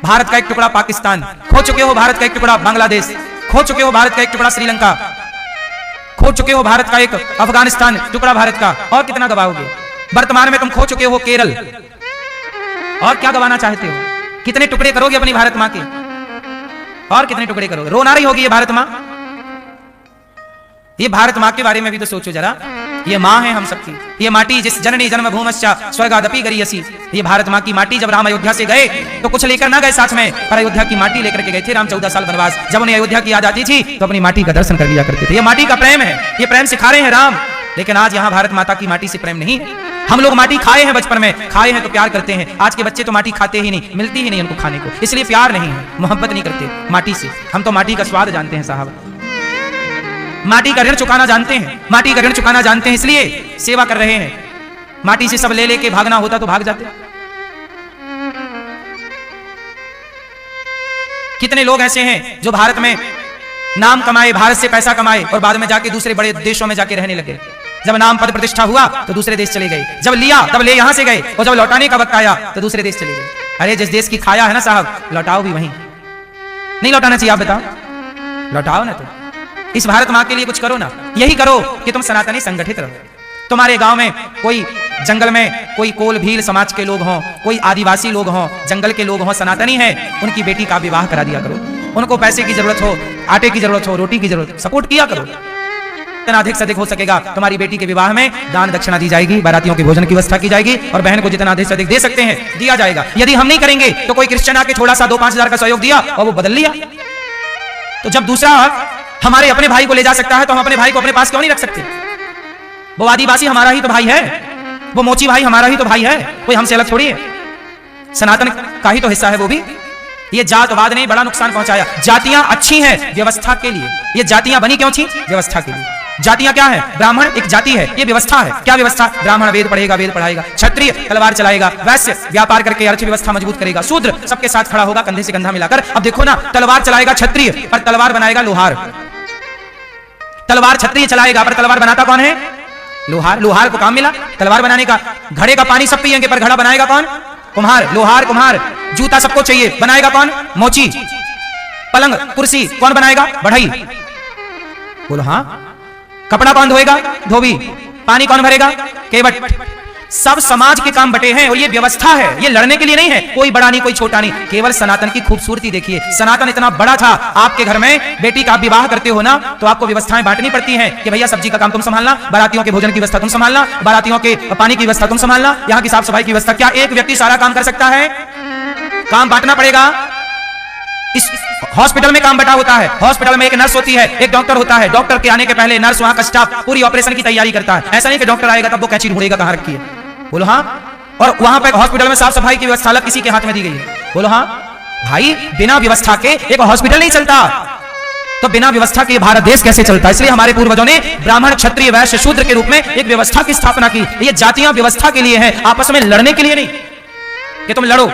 भारत का एक टुकड़ा पाकिस्तान, खो चुके हो भारत का एक टुकड़ा बांग्लादेश, खो चुके हो भारत का एक टुकड़ा श्रीलंका, खो चुके हो भारत का एक अफगानिस्तान, टुकड़ा भारत का। और कितना गवाओगे? वर्तमान में तुम खो चुके हो केरल, और क्या गवाना चाहते हो? कितने टुकड़े करोगे अपनी भारत मां के? और कितने टुकड़े करोगे? रोना रही होगी ये भारत मां। ये भारत मां के बारे में भी तो सोचो जरा। ये मां है हम सबकी, ये माटी जिस जननी जन्म भूमश्चा स्वर्गादपि गरियसी। ये भारत मां की माटी। जब राम अयोध्या से गए तो कुछ लेकर ना गए साथ में, पर अयोध्या की माटी लेकर के गए थे। राम 14 साल वनवास, जब उन्हें अयोध्या की याद आती थी तो अपनी माटी का दर्शन कर लिया करते थे। ये माटी का प्रेम है, ये प्रेम सिखा रहे हैं राम। लेकिन आज यहाँ भारत माता की माटी से प्रेम नहीं है। हम लोग माटी खाए हैं बचपन में, खाए हैं तो प्यार करते हैं। आज के बच्चे तो माटी खाते ही नहीं, मिलती ही नहीं उनको खाने को, इसलिए प्यार नहीं है, मोहब्बत नहीं करते माटी से। हम तो माटी का स्वाद जानते हैं साहब, माटी का ऋण चुकाना जानते हैं, माटी का ऋण चुकाना जानते हैं, इसलिए सेवा कर रहे हैं। माटी से सब ले लेके भागना होता तो भाग जाते। कितने लोग ऐसे हैं जो भारत में नाम कमाए, भारत से पैसा कमाए और बाद में जाके दूसरे बड़े देशों में जाके रहने लगे। जब नाम पद प्रतिष्ठा हुआ तो दूसरे देश चले गए, जब लिया तब ले यहां से गए, और जब लौटाने का वक्त आया तो दूसरे देश चले गए। अरे जिस देश की खाया है ना साहब, लौटाओ भी वहीं। नहीं लौटाना चाहिए? आप बताओ, लौटाओ ना। तो इस भारत मां के लिए कुछ करो ना। यही करो कि तुम सनातनी संगठित रहो। तुम्हारे गांव में कोई, जंगल में कोई कोल भील समाज के लोग हों, कोई आदिवासी लोग हों, जंगल के लोग हों, सनातनी है, उनकी बेटी का विवाह करा दिया करो। उनको पैसे की जरूरत हो, आटे की जरूरत हो, रोटी की जरूरत, सपोर्ट किया करो। जितना अधिक से अधिक हो सकेगा तुम्हारी बेटी के विवाह में दान दक्षिणा दी जाएगी, बारातियों के भोजन की व्यवस्था की जाएगी, और बहन को जितना अधिक से अधिक दे सकते हैं दिया जाएगा। यदि हम नहीं करेंगे तो कोई क्रिश्चियन आके थोड़ा सा 2-5 हजार का सहयोग दिया और वो बदल लिया। तो जब दूसरा हमारे अपने भाई को ले जा सकता है तो हम अपने भाई को अपने पास क्यों नहीं रख सकते? वो आदिवासी हमारा ही तो भाई है, वो मोची भाई हमारा ही तो भाई है, कोई हमसे अलग थोड़ी है, सनातन का ही तो हिस्सा है वो भी। ये जातवाद ने बड़ा नुकसान पहुंचाया। जातियां अच्छी हैं व्यवस्था के लिए, ये जातियां बनी क्यों थी? व्यवस्था के लिए। जातियां क्या है? ब्राह्मण एक जाति है, ये व्यवस्था है। क्या व्यवस्था? ब्राह्मण वेद पढ़ेगा, वेद पढ़ाएगा, क्षत्रिय तलवार चलाएगा, वैश्य व्यापार करके अर्थव्यवस्था मजबूत करेगा, शूद्र सबके साथ खड़ा होगा कंधे से कंधा मिलाकर। अब देखो ना, तलवार चलाएगा क्षत्रिय पर तलवार बनाएगा लोहार, तलवार क्षत्रिय चलाएगा पर तलवार बनाता कौन है? लोहार। लोहार को काम मिला तलवार बनाने का। घड़े का पानी सब पिएंगे पर घड़ा बनाएगा कौन? कुम्हार। लोहार कुम्हार। जूता सबको चाहिए, बनाएगा कौन? मोची। पलंग कुर्सी कौन बनाएगा? बढ़ई। बोलो हाँ। कपड़ा कौन धोएगा? धोबी। पानी कौन भरेगा? केवट। सब समाज के काम बटे हैं और ये व्यवस्था है, ये लड़ने के लिए नहीं है। कोई बड़ा नहीं, कोई छोटा नहीं। केवल सनातन की खूबसूरती देखिए। सनातन इतना बड़ा था, आपके घर में बेटी का विवाह करते हो ना तो आपको व्यवस्थाएं बांटनी पड़ती हैं कि भैया सब्जी का काम तुम संभालना, बारातियों के भोजन की व्यवस्था तुम संभालना, बारातियों के पानी की व्यवस्था तुम संभालना, यहाँ की साफ सफाई की व्यवस्था। क्या एक व्यक्ति सारा काम कर सकता है? काम बांटना पड़ेगा। इस हॉस्पिटल में काम बटा होता है। हॉस्पिटल में एक नर्स होती है, एक डॉक्टर होता है। डॉक्टर के आने के पहले नर्स वहां का स्टाफ पूरी ऑपरेशन की तैयारी करता है। ऐसा नहीं कि डॉक्टर आएगा तब वो कैंची ढूंढेगा कहां रखी है। बोलो हाँ। और वहां पर हॉस्पिटल में साफ सफाई की व्यवस्था अलग किसी के हाथ में दी गई है। बोलो हाँ। भाई बिना व्यवस्था के एक हॉस्पिटल नहीं चलता, तो बिना व्यवस्था के भारत देश कैसे चलता? इसलिए हमारे पूर्वजों ने ब्राह्मण क्षत्रिय वैश्य शूद्र के रूप में एक व्यवस्था की स्थापना की। ये जातियां व्यवस्था के लिए है, आपस में लड़ने के लिए नहीं कि तुम लड़ो,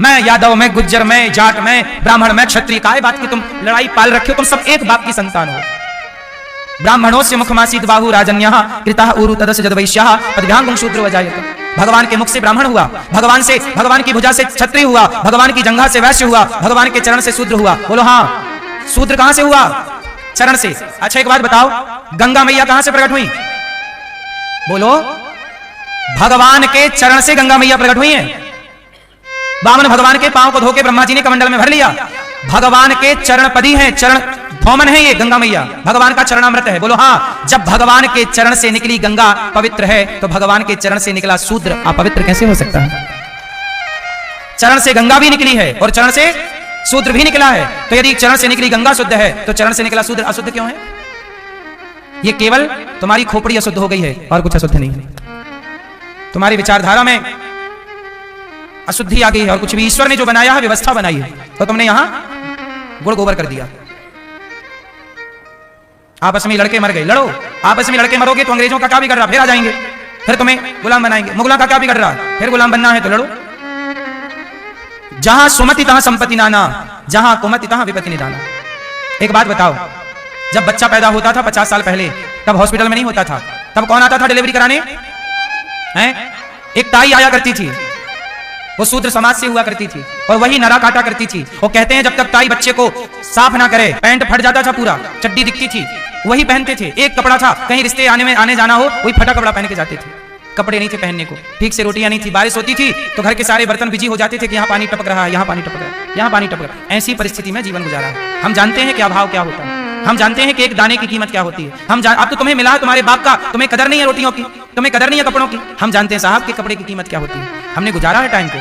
मैं यादव, मैं गुज्जर, मैं जाट, मैं ब्राह्मण, मैं क्षत्रिय। काय बात की तुम लड़ाई पाल रखे हो? तुम सब एक बाप की संतान हो। ब्राह्मणों से मुखमासीत बाहु राजन्यः कृतः उरु तदस्य जदवैश्यः पदभ्यां शूद्रो अजायत। भगवान के मुख से ब्राह्मण हुआ, भगवान की भुजा से क्षत्रिय हुआ, भगवान की जंघा से वैश्य हुआ, भगवान के चरण से शूद्र हुआ। बोलो हाँ। शूद्र कहां से हुआ? चरण से। अच्छा एक बात बताओ, गंगा मैया कहां से प्रकट हुई? बोलो। भगवान के चरण से गंगा मैया प्रकट हुई है। वामन भगवान के पांव को धोके ब्रह्मा जी ने कमंडल में भर लिया। भगवान के चरण पदी है, चरण धोमन है ये गंगा मैया, भगवान का चरणामृत है। बोलो हाँ। जब भगवान के चरण से निकली गंगा पवित्र है तो भगवान के चरण से निकला शूद्र अपवित्र कैसे हो सकता है? चरण से गंगा भी निकली है और चरण से शूद्र भी निकला है, तो यदि चरण से निकली गंगा शुद्ध है तो चरण से निकला शूद्र अशुद्ध क्यों है? ये केवल तुम्हारी खोपड़ी अशुद्ध हो गई है और कुछ अशुद्ध नहीं है। तुम्हारी विचारधारा में अशुद्धि आ गई है और कुछ भी। ईश्वर ने जो बनाया है, व्यवस्था बनाई है, तो तुमने यहां गुड़ गोबर कर दिया। आपस में लड़के मर गए, लड़ो। आपस में लड़के मरोगे तो अंग्रेजों का क्या बिगड़ रहा? फिर आ जाएंगे, फिर तुम्हें गुलाम बनाएंगे। मुगलों का क्या बिगड़ रहा? फिर गुलाम बनना है तो लड़ो। जहां सुमति तहां संपत्ति नाना, जहां कुमति तहां विपत्ति निदाना। एक बात बताओ, जब बच्चा पैदा होता था 50 साल पहले, तब हॉस्पिटल में नहीं होता था, तब कौन आता था डिलीवरी कराने? हैं? एक ताई आया करती थी, वो शूद्र समाज से हुआ करती थी और वही नरा काटा करती थी। वो कहते हैं जब तक ताई बच्चे को साफ ना करे, पैंट फट जाता था पूरा, चड्डी दिखती थी, वही पहनते थे। एक कपड़ा था, कहीं रिश्ते आने जाना हो वही फटा कपड़ा पहन के जाते थे। कपड़े नहीं थे पहनने को, ठीक से रोटियां नहीं थी, बारिश होती थी तो घर के सारे बर्तन बिजी हो जाते थे कि यहाँ पानी टपक रहा है, यहाँ पानी टपक रहा है, यहाँ पानी टपक रहा है। ऐसी परिस्थिति में जीवन गुजारा है। हम जानते हैं कि अभाव क्या होता है, हम जानते हैं कि एक दाने की कीमत क्या होती है। अब तो तुम्हें मिला है तुम्हारे बाप का, तुम्हें कदर नहीं है रोटियों की, तुम्हें कदर नहीं है कपड़ों की। हम जानते हैं साहब के कपड़े की कीमत क्या होती है। हमने गुजारा है टाइम को,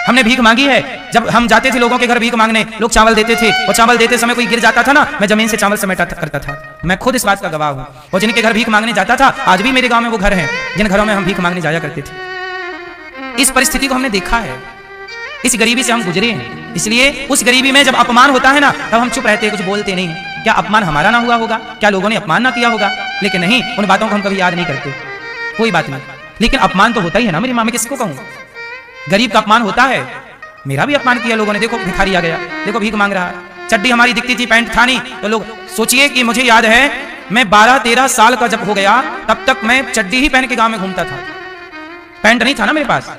हमने भीख मांगी है। जब हम जाते थे लोगों के घर भीख मांगने, लोग चावल देते थे और चावल देते समय कोई गिर जाता था ना, मैं जमीन से चावल समेटा करता था। मैं खुद इस बात का गवाह हूं। और जिनके घर भीख मांगने जाता था, आज भी मेरे गांव में वो घर हैं जिन घरों में हम भीख मांगने जाया करते थे। इस परिस्थिति को हमने देखा है, इस गरीबी से हम गुजरे हैं। इसलिए उस गरीबी में जब अपमान होता है ना, तब हम चुप रहते हैं, कुछ बोलते नहीं। क्या अपमान हमारा ना हुआ होगा? क्या लोगों ने अपमान ना किया होगा? लेकिन नहीं, उन बातों को हम कभी याद नहीं करते। कोई बात नहीं, लेकिन अपमान तो होता ही है ना मेरी माँ। मैं किसको कहूँ? गरीब का अपमान होता है। मेरा भी अपमान किया लोगों ने। देखो भिखारी आ गया, देखो भीख मांग रहा है। चड्डी हमारी दिखती थी, पैंट था नहीं, तो लोग सोचिए कि मुझे याद है मैं 12-13 साल का जब हो गया, तब तक मैं चड्डी ही पहन के गांव में घूमता था। पैंट नहीं था ना मेरे पास।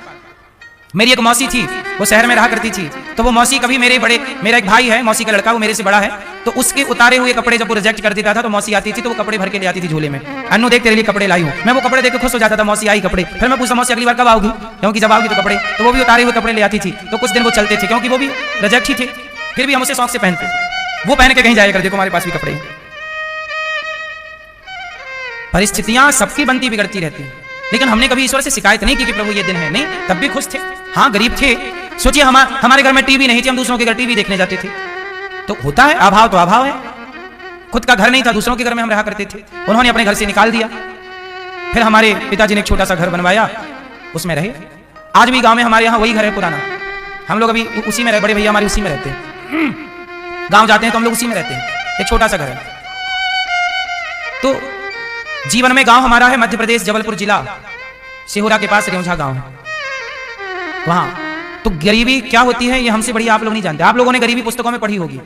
मेरी एक मौसी थी, वो शहर में रहा करती थी, तो वो मौसी कभी मेरा एक भाई है, मौसी का लड़का, वो मेरे से बड़ा है, तो उसके उतारे हुए कपड़े जब वो रिजेक्ट कर देता था तो मौसी आती थी तो वो कपड़े भर के ले आती थी झोले में। अन्नू देख तेरे लिए कपड़े लाई हूं। मैं वो कपड़े देख के खुश हो जाता था, मौसी आई कपड़े। फिर मैं पूछता मौसी अगली बार कब आओगी, क्योंकि जब आओगी तो कपड़े, तो वो भी उतारे हुए कपड़े ले आती थी। तो कुछ दिन वो चलते थे क्योंकि वो भी रिजेक्ट ही थे, फिर भी हम उसे शौक से पहनते। वो पहन के कहीं जाया कर, देखो हमारे पास भी कपड़े। परिस्थितियां सबकी बनती बिगड़ती रहती है, लेकिन हमने कभी ईश्वर से शिकायत नहीं की कि प्रभु ये दिन है। नहीं, तब भी खुश थे। हाँ गरीब थे। सोचिए हमारे घर में टीवी नहीं थी, हम दूसरों के घर टीवी देखने जाते थे। तो होता है अभाव, तो अभाव है। खुद का घर नहीं था, दूसरों के घर में हम रहा करते थे। उन्होंने अपने घर से निकाल दिया। फिर हमारे पिताजी ने एक छोटा सा घर बनवाया उसमें रहे। आज भी गांव में हमारे यहाँ वही घर है पुराना, हम लोग अभी उसी में रहे, बड़े भैया हमारे उसी में रहते हैं। गांव जाते हैं तो हम लोग उसी में रहते हैं, एक छोटा सा घर है। तो जीवन में गांव हमारा है मध्य प्रदेश, जबलपुर जिला, सिहोरा के पास रेउंझा गांव है वहां। तो गरीबी क्या होती है ये हमसे बड़ी आप लोग नहीं जानते। आप लोगों ने गरीबी पुस्तकों में पढ़ी होगी,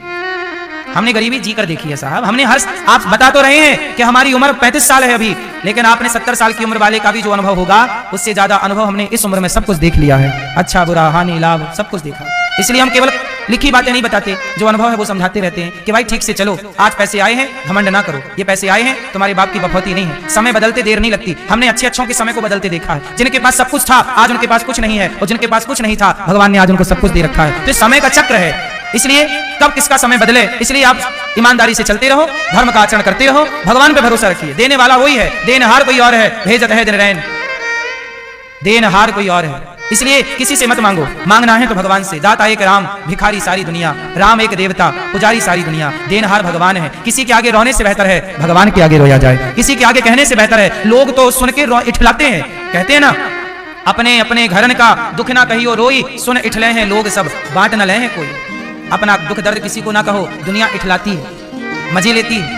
हमने गरीबी जी कर देखी है साहब। हमने हर, आप बता तो रहे हैं कि हमारी उम्र 35 साल है अभी, लेकिन आपने 70 साल की उम्र वाले का भी जो अनुभव होगा उससे ज्यादा अनुभव हमने इस उम्र में सब कुछ देख लिया है। अच्छा बुरा हानि लाभ सब कुछ देखा। इसलिए हम केवल लिखी बातें नहीं बताते, जो अनुभव है वो समझाते रहते हैं कि भाई ठीक से चलो, आज पैसे आए हैं घमंड ना करो, ये पैसे आए हैं तुम्हारे बाप की बफौती नहीं है, समय बदलते देर नहीं लगती। हमने अच्छे अच्छों के समय को बदलते देखा है। जिनके पास सब कुछ था आज उनके पास कुछ नहीं है, और जिनके पास कुछ नहीं था भगवान ने आज उनको सब कुछ दे रखा है। तो समय का चक्र है, इसलिए कब किसका समय बदले, इसलिए आप ईमानदारी से चलते रहो, धर्म का आचरण करते रहो, भगवान पे भरोसा रखिए। देने वाला वही है, देनहार कोई और है, भेजत है दिन रैन, देनहार कोई और है। इसलिए किसी से मत मांगो, मांगना है तो भगवान से। दाता एक राम, भिखारी सारी दुनिया, राम एक देवता, पुजारी सारी दुनिया, देनहार भगवान है। किसी के आगे रोने से बेहतर है भगवान के आगे रोया जाए, किसी के आगे कहने से बेहतर है। लोग तो सुन के इठलाते हैं, कहते हैं ना, अपने अपने घरन का दुख ना कहियो रोई, सुन इठले हैं लोग सब बांट न ले हैं कोई। अपना दुख दर्द किसी को ना कहो, दुनिया इठलाती है, मजे लेती है।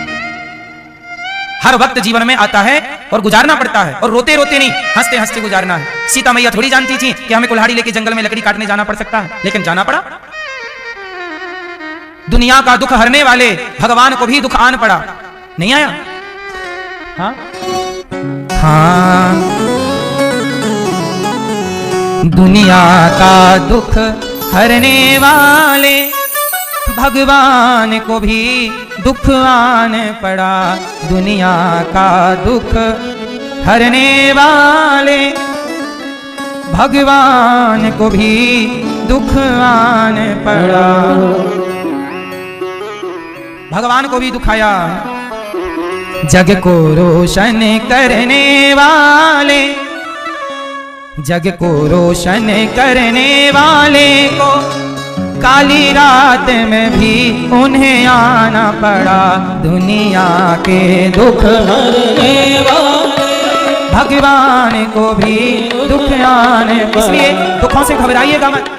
हर वक्त जीवन में आता है और गुजारना पड़ता है, और रोते रोते नहीं हंसते हंसते गुजारना है। सीता मैया थोड़ी जानती थी कि हमें कुल्हाड़ी लेके जंगल में लकड़ी काटने जाना पड़ सकता है, लेकिन जाना पड़ा। दुनिया का दुख हरने वाले भगवान को भी दुख आन पड़ा, नहीं आया? हाँ हाँ, दुनिया का दुख हरने वाले भगवान को भी दुख आन पड़ा। दुनिया का दुख हरने वाले भगवान को भी दुख आन पड़ा। भगवान को भी दुख आया। जग को रोशन करने वाले, जग को रोशन करने वाले को काली रात में भी उन्हें आना पड़ा। दुनिया के दुख हरने वाले भगवान को भी दुख आने, इसलिए दुखों से घबराइएगा मत।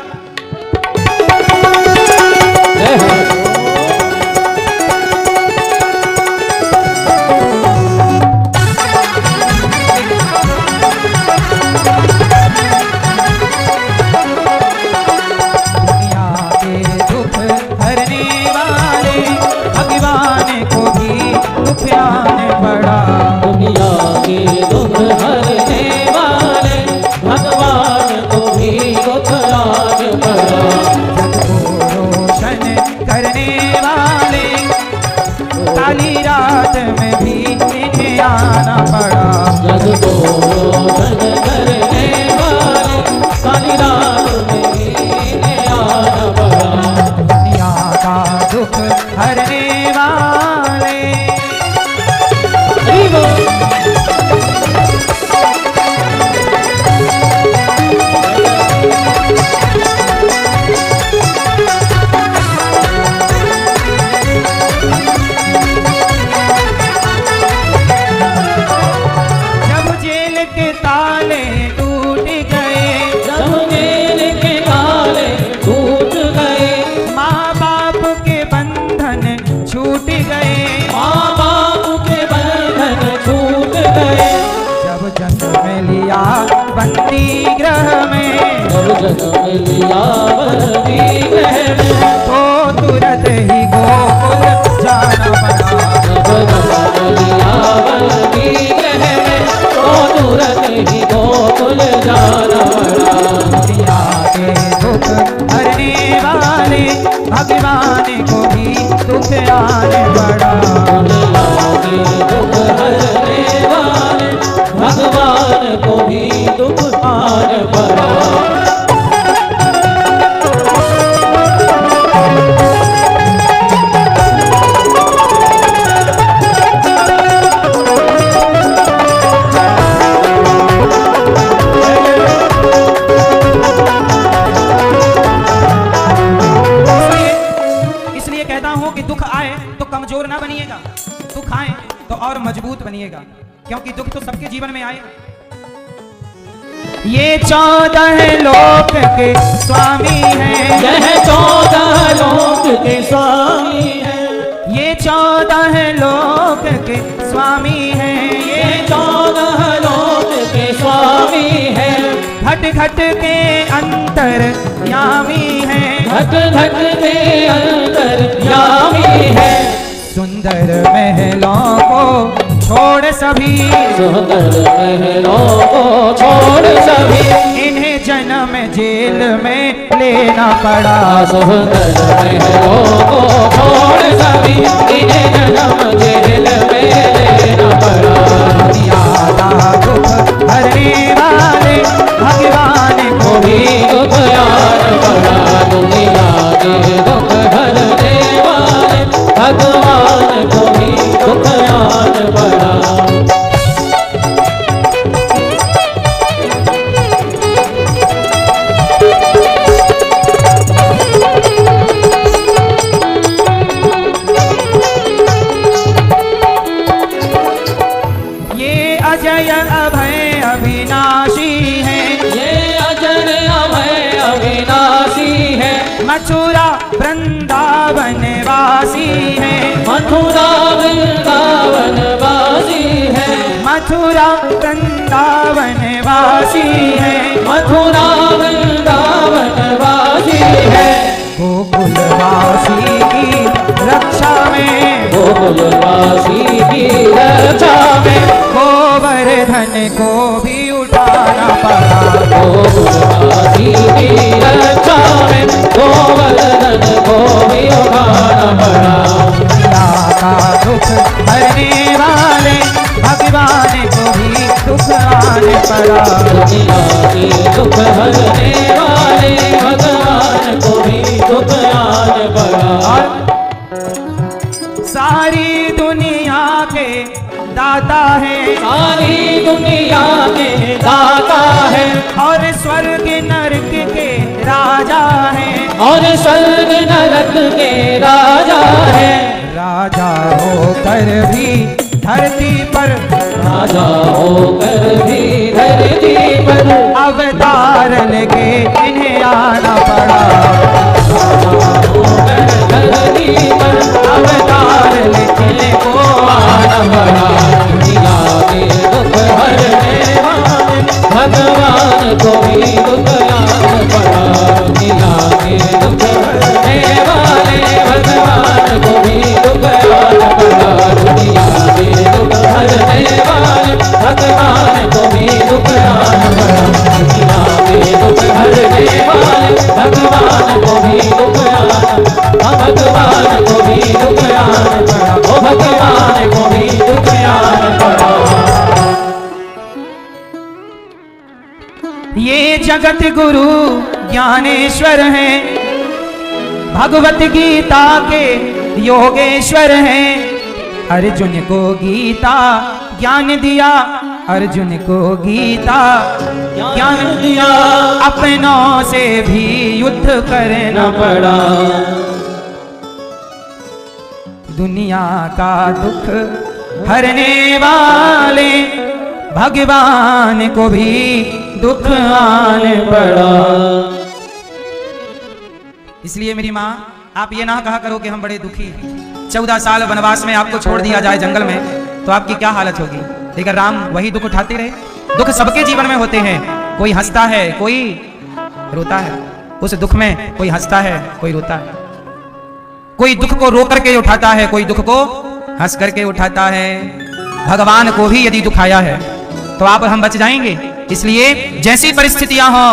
बंदी ग्रह में, जन्म लिया बंदी ग्रह में, तो तुरंत ही गोकुल जाना पड़ा। जन्म लिया बंदी ग्रह में, तो तुरंत ही गोकुल जाना पड़ा। दुनिया के दुख हरने वाले भगवान को भी दुख आने पड़ा। दुनिया के दुख हरने वाले भगवान को भी दुख आने पड़ा। इसलिए कहता हूं कि दुख आए तो कमजोर ना बनिएगा, दुख आए तो और मजबूत बनिएगा, क्योंकि दुख तो सबके जीवन में आएगा। ये 14 लोक के स्वामी हैं, यह 14 लोक के स्वामी है, ये 14 लोक के स्वामी हैं, ये 14 लोक के स्वामी है, घट घट के अंतर यामी हैं, घट घट के अंतर्यामी है, सुंदर महलों को छोड़ सभी, सुंदर महलों को छोड़ सभी, इन्हें जन्म जेल में लेना पड़ा। सुंदर महलों को छोड़ सभी, इन्हें जन्म जेल में लेना पड़ा। दुनिया का दुख हरने वाले भगवान को भी दुख यार पड़ा, दुनिया के दुख हरने वाले भगवान को भी दुख यार पड़ा। ये अजय अभय अविनाशी है, ये अजर अभय अविनाशी है, मथुरा वृंदावन वासी है, मथुरा वृंदावन वासी है, मथुरा वृंदावन वासी है, मथुरा वृंदावन वासी है, गोकुलवासी की रक्षा में, गोकुलवासी की रक्षा में, गोवर्धन को भी उठाना पड़ा। गोकुलवासी की रक्षा में, गोवर्धन को भी उठाना पड़ा। दुनिया का दुख हरने वाले भगवान को भी दुख आने पड़ा। दुनिया की दुख हरने वाले भगवान को भी दुख आने पड़ा। सारी दुनिया के दाता है, सारी दुनिया के दाता है, और स्वर्ग नरक के राजा है, और स्वर्ग नरक के राजा है, राजा होकर भी धरती पर, राजा होकर भी धरती पर, अवतार लेके इन्हें आना पड़ा। होकर धरती पर, अवतार लेके को आना पड़ा। दुनिया के दुख हरने वाले भगवान को भी दुख आना पड़ा। दुनिया के दुख हरने वाले भगवान को भी दुख आना पड़ा। दुनिया के दुख हरने वाले भगवान को भी दुख आना पड़ा। दुनिया के दुख हरने वाले भगवान को भी दुख आना, भगवान को भी दुख आना पड़ा। ओ भगवान को भी दुख आना पड़ा। ये जगत गुरु ज्ञानेश्वर हैं, भगवत गीता के योगेश्वर हैं। अर्जुन को गीता ज्ञान दिया, अर्जुन को गीता ज्ञान दिया, अपनों से भी युद्ध करना पड़ा। दुनिया का दुख हरने वाले भगवान को भी दुख आने पड़ा। इसलिए मेरी माँ, आप ये ना कहा करो कि हम बड़े दुखी हैं। 14 साल वनवास में आपको छोड़ दिया जाए जंगल में, तो आपकी क्या हालत होगी। लेकिन राम वही दुख उठाते रहे। दुख सबके जीवन में होते हैं, कोई हंसता है, कोई रोता है। उस दुख में कोई हंसता है, कोई रोता है। कोई दुख को रो करके उठाता है, कोई दुख को हंस करके उठाता है। भगवान को भी यदि दुख आया है तो आप हम बच जाएंगे। इसलिए जैसी परिस्थितियां हो,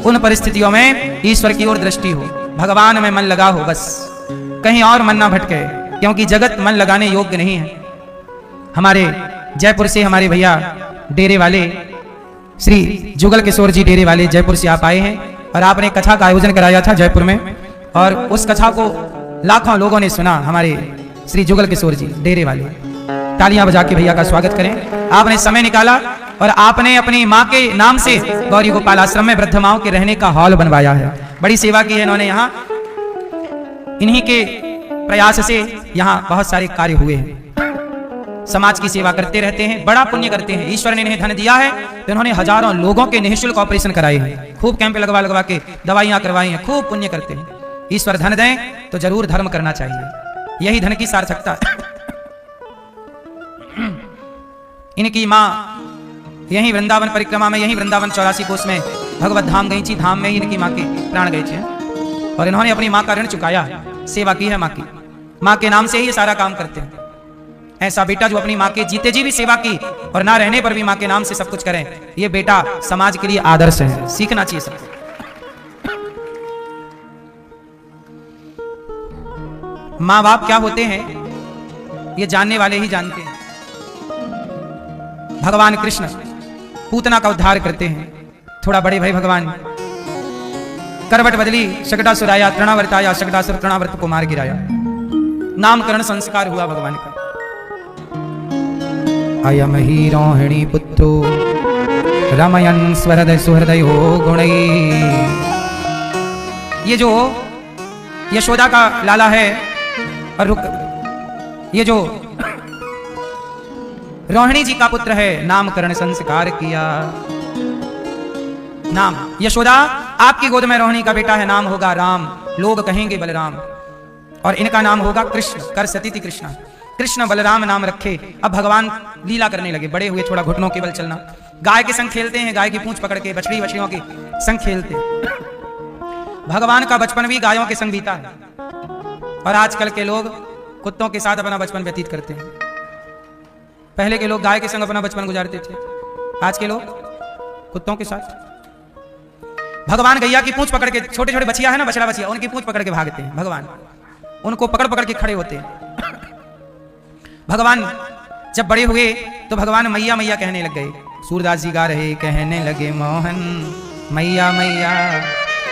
उन परिस्थितियों में ईश्वर की ओर दृष्टि हो, भगवान में मन लगा हो, बस कहीं और मन ना भटके, क्योंकि जगत मन लगाने योग्य नहीं है। हमारे जयपुर से हमारे भैया डेरे वाले श्री जुगल किशोर जी डेरे वाले जयपुर से आप आए हैं और आपने कथा का आयोजन कराया था जयपुर में, और उस कथा को लाखों लोगों ने सुना। हमारे श्री जुगल किशोर जी डेरे वाले, तालियां बजा के भैया का स्वागत करें। आपने समय निकाला और आपने अपनी माँ के नाम से गौरी गोपाल आश्रम में वृद्ध माओं के रहने का हॉल बनवाया है। बड़ी सेवा की है इन्होंने यहाँ। इन्हीं के प्रयास से यहाँ बहुत सारे कार्य हुए हैं। समाज की सेवा करते रहते हैं, बड़ा पुण्य करते हैं। ईश्वर ने इन्हें धन दिया है तो इन्होंने हजारों लोगों के निःशुल्क ऑपरेशन कराए हैं, खूब कैंप लगवा लगवा के दवाइयां करवाई हैं, खूब पुण्य करते हैं। ईश्वर धन दें तो जरूर धर्म करना चाहिए, यही धन की सार्थकता है। इनकी माँ यही वृंदावन परिक्रमा में, यही वृंदावन 84 कोस में भगवत धाम गई थी, धाम में ही इनकी माँ के प्राण गए थे और इन्होंने अपनी माँ का ऋण चुकाया, सेवा की है माँ की। माँ के नाम से ही ये सारा काम करते हैं। ऐसा बेटा जो अपनी माँ के जीते जी भी सेवा की और ना रहने पर भी माँ के नाम से सब कुछ करें, ये बेटा समाज के लिए आदर्श है, सीखना चाहिए सबको। माँ बाप क्या होते हैं ये जानने वाले ही जानते हैं। भगवान कृष्ण पूतना का उद्धार करते हैं। थोड़ा बड़े भाई भगवान करवट बदली, शकटासुर आया, तृणावर्त आया, शकटासुर तृणावर्त को मार गिराया। नामकरण संस्कार हुआ भगवान का। अयम ही रोहिणी पुत्रो रमयन स्वहृदय सुहृदयो गुणै। ये जो यशोदा का लाला है और ये जो रोहिणी जी का पुत्र है, नामकरण संस्कार किया। नाम यशोदा आपकी गोद में रोहिणी का बेटा है, नाम होगा राम, लोग कहेंगे बलराम, और इनका नाम होगा कृष्ण, कर सती थी कृष्णा। कृष्ण बलराम नाम रखे। अब भगवान लीला करने लगे, बड़े हुए, थोड़ा घुटनों के बल चलना, गाय के संग खेलते हैं, गाय की पूंछ पकड़ के, बछड़ी बछड़ियों के संग खेलते हैं। भगवान का बचपन भी गायों के संग बीता है और आजकल के लोग कुत्तों के साथ अपना बचपन व्यतीत करते हैं। पहले के लोग गाय के संग अपना बचपन गुजारते थे, आज के लोग कुत्तों के साथ। भगवान गैया की पूंछ पकड़ के, छोटे छोटे बछिया है ना, बछड़ा बछिया, उनकी पूंछ पकड़ के भागते हैं भगवान, उनको पकड़ पकड़ के खड़े होते हैं। भगवान जब बड़े हुए तो भगवान मैया मैया कहने लग गए। सूरदास जी गा रहे, कहने लगे मोहन मैया मैया।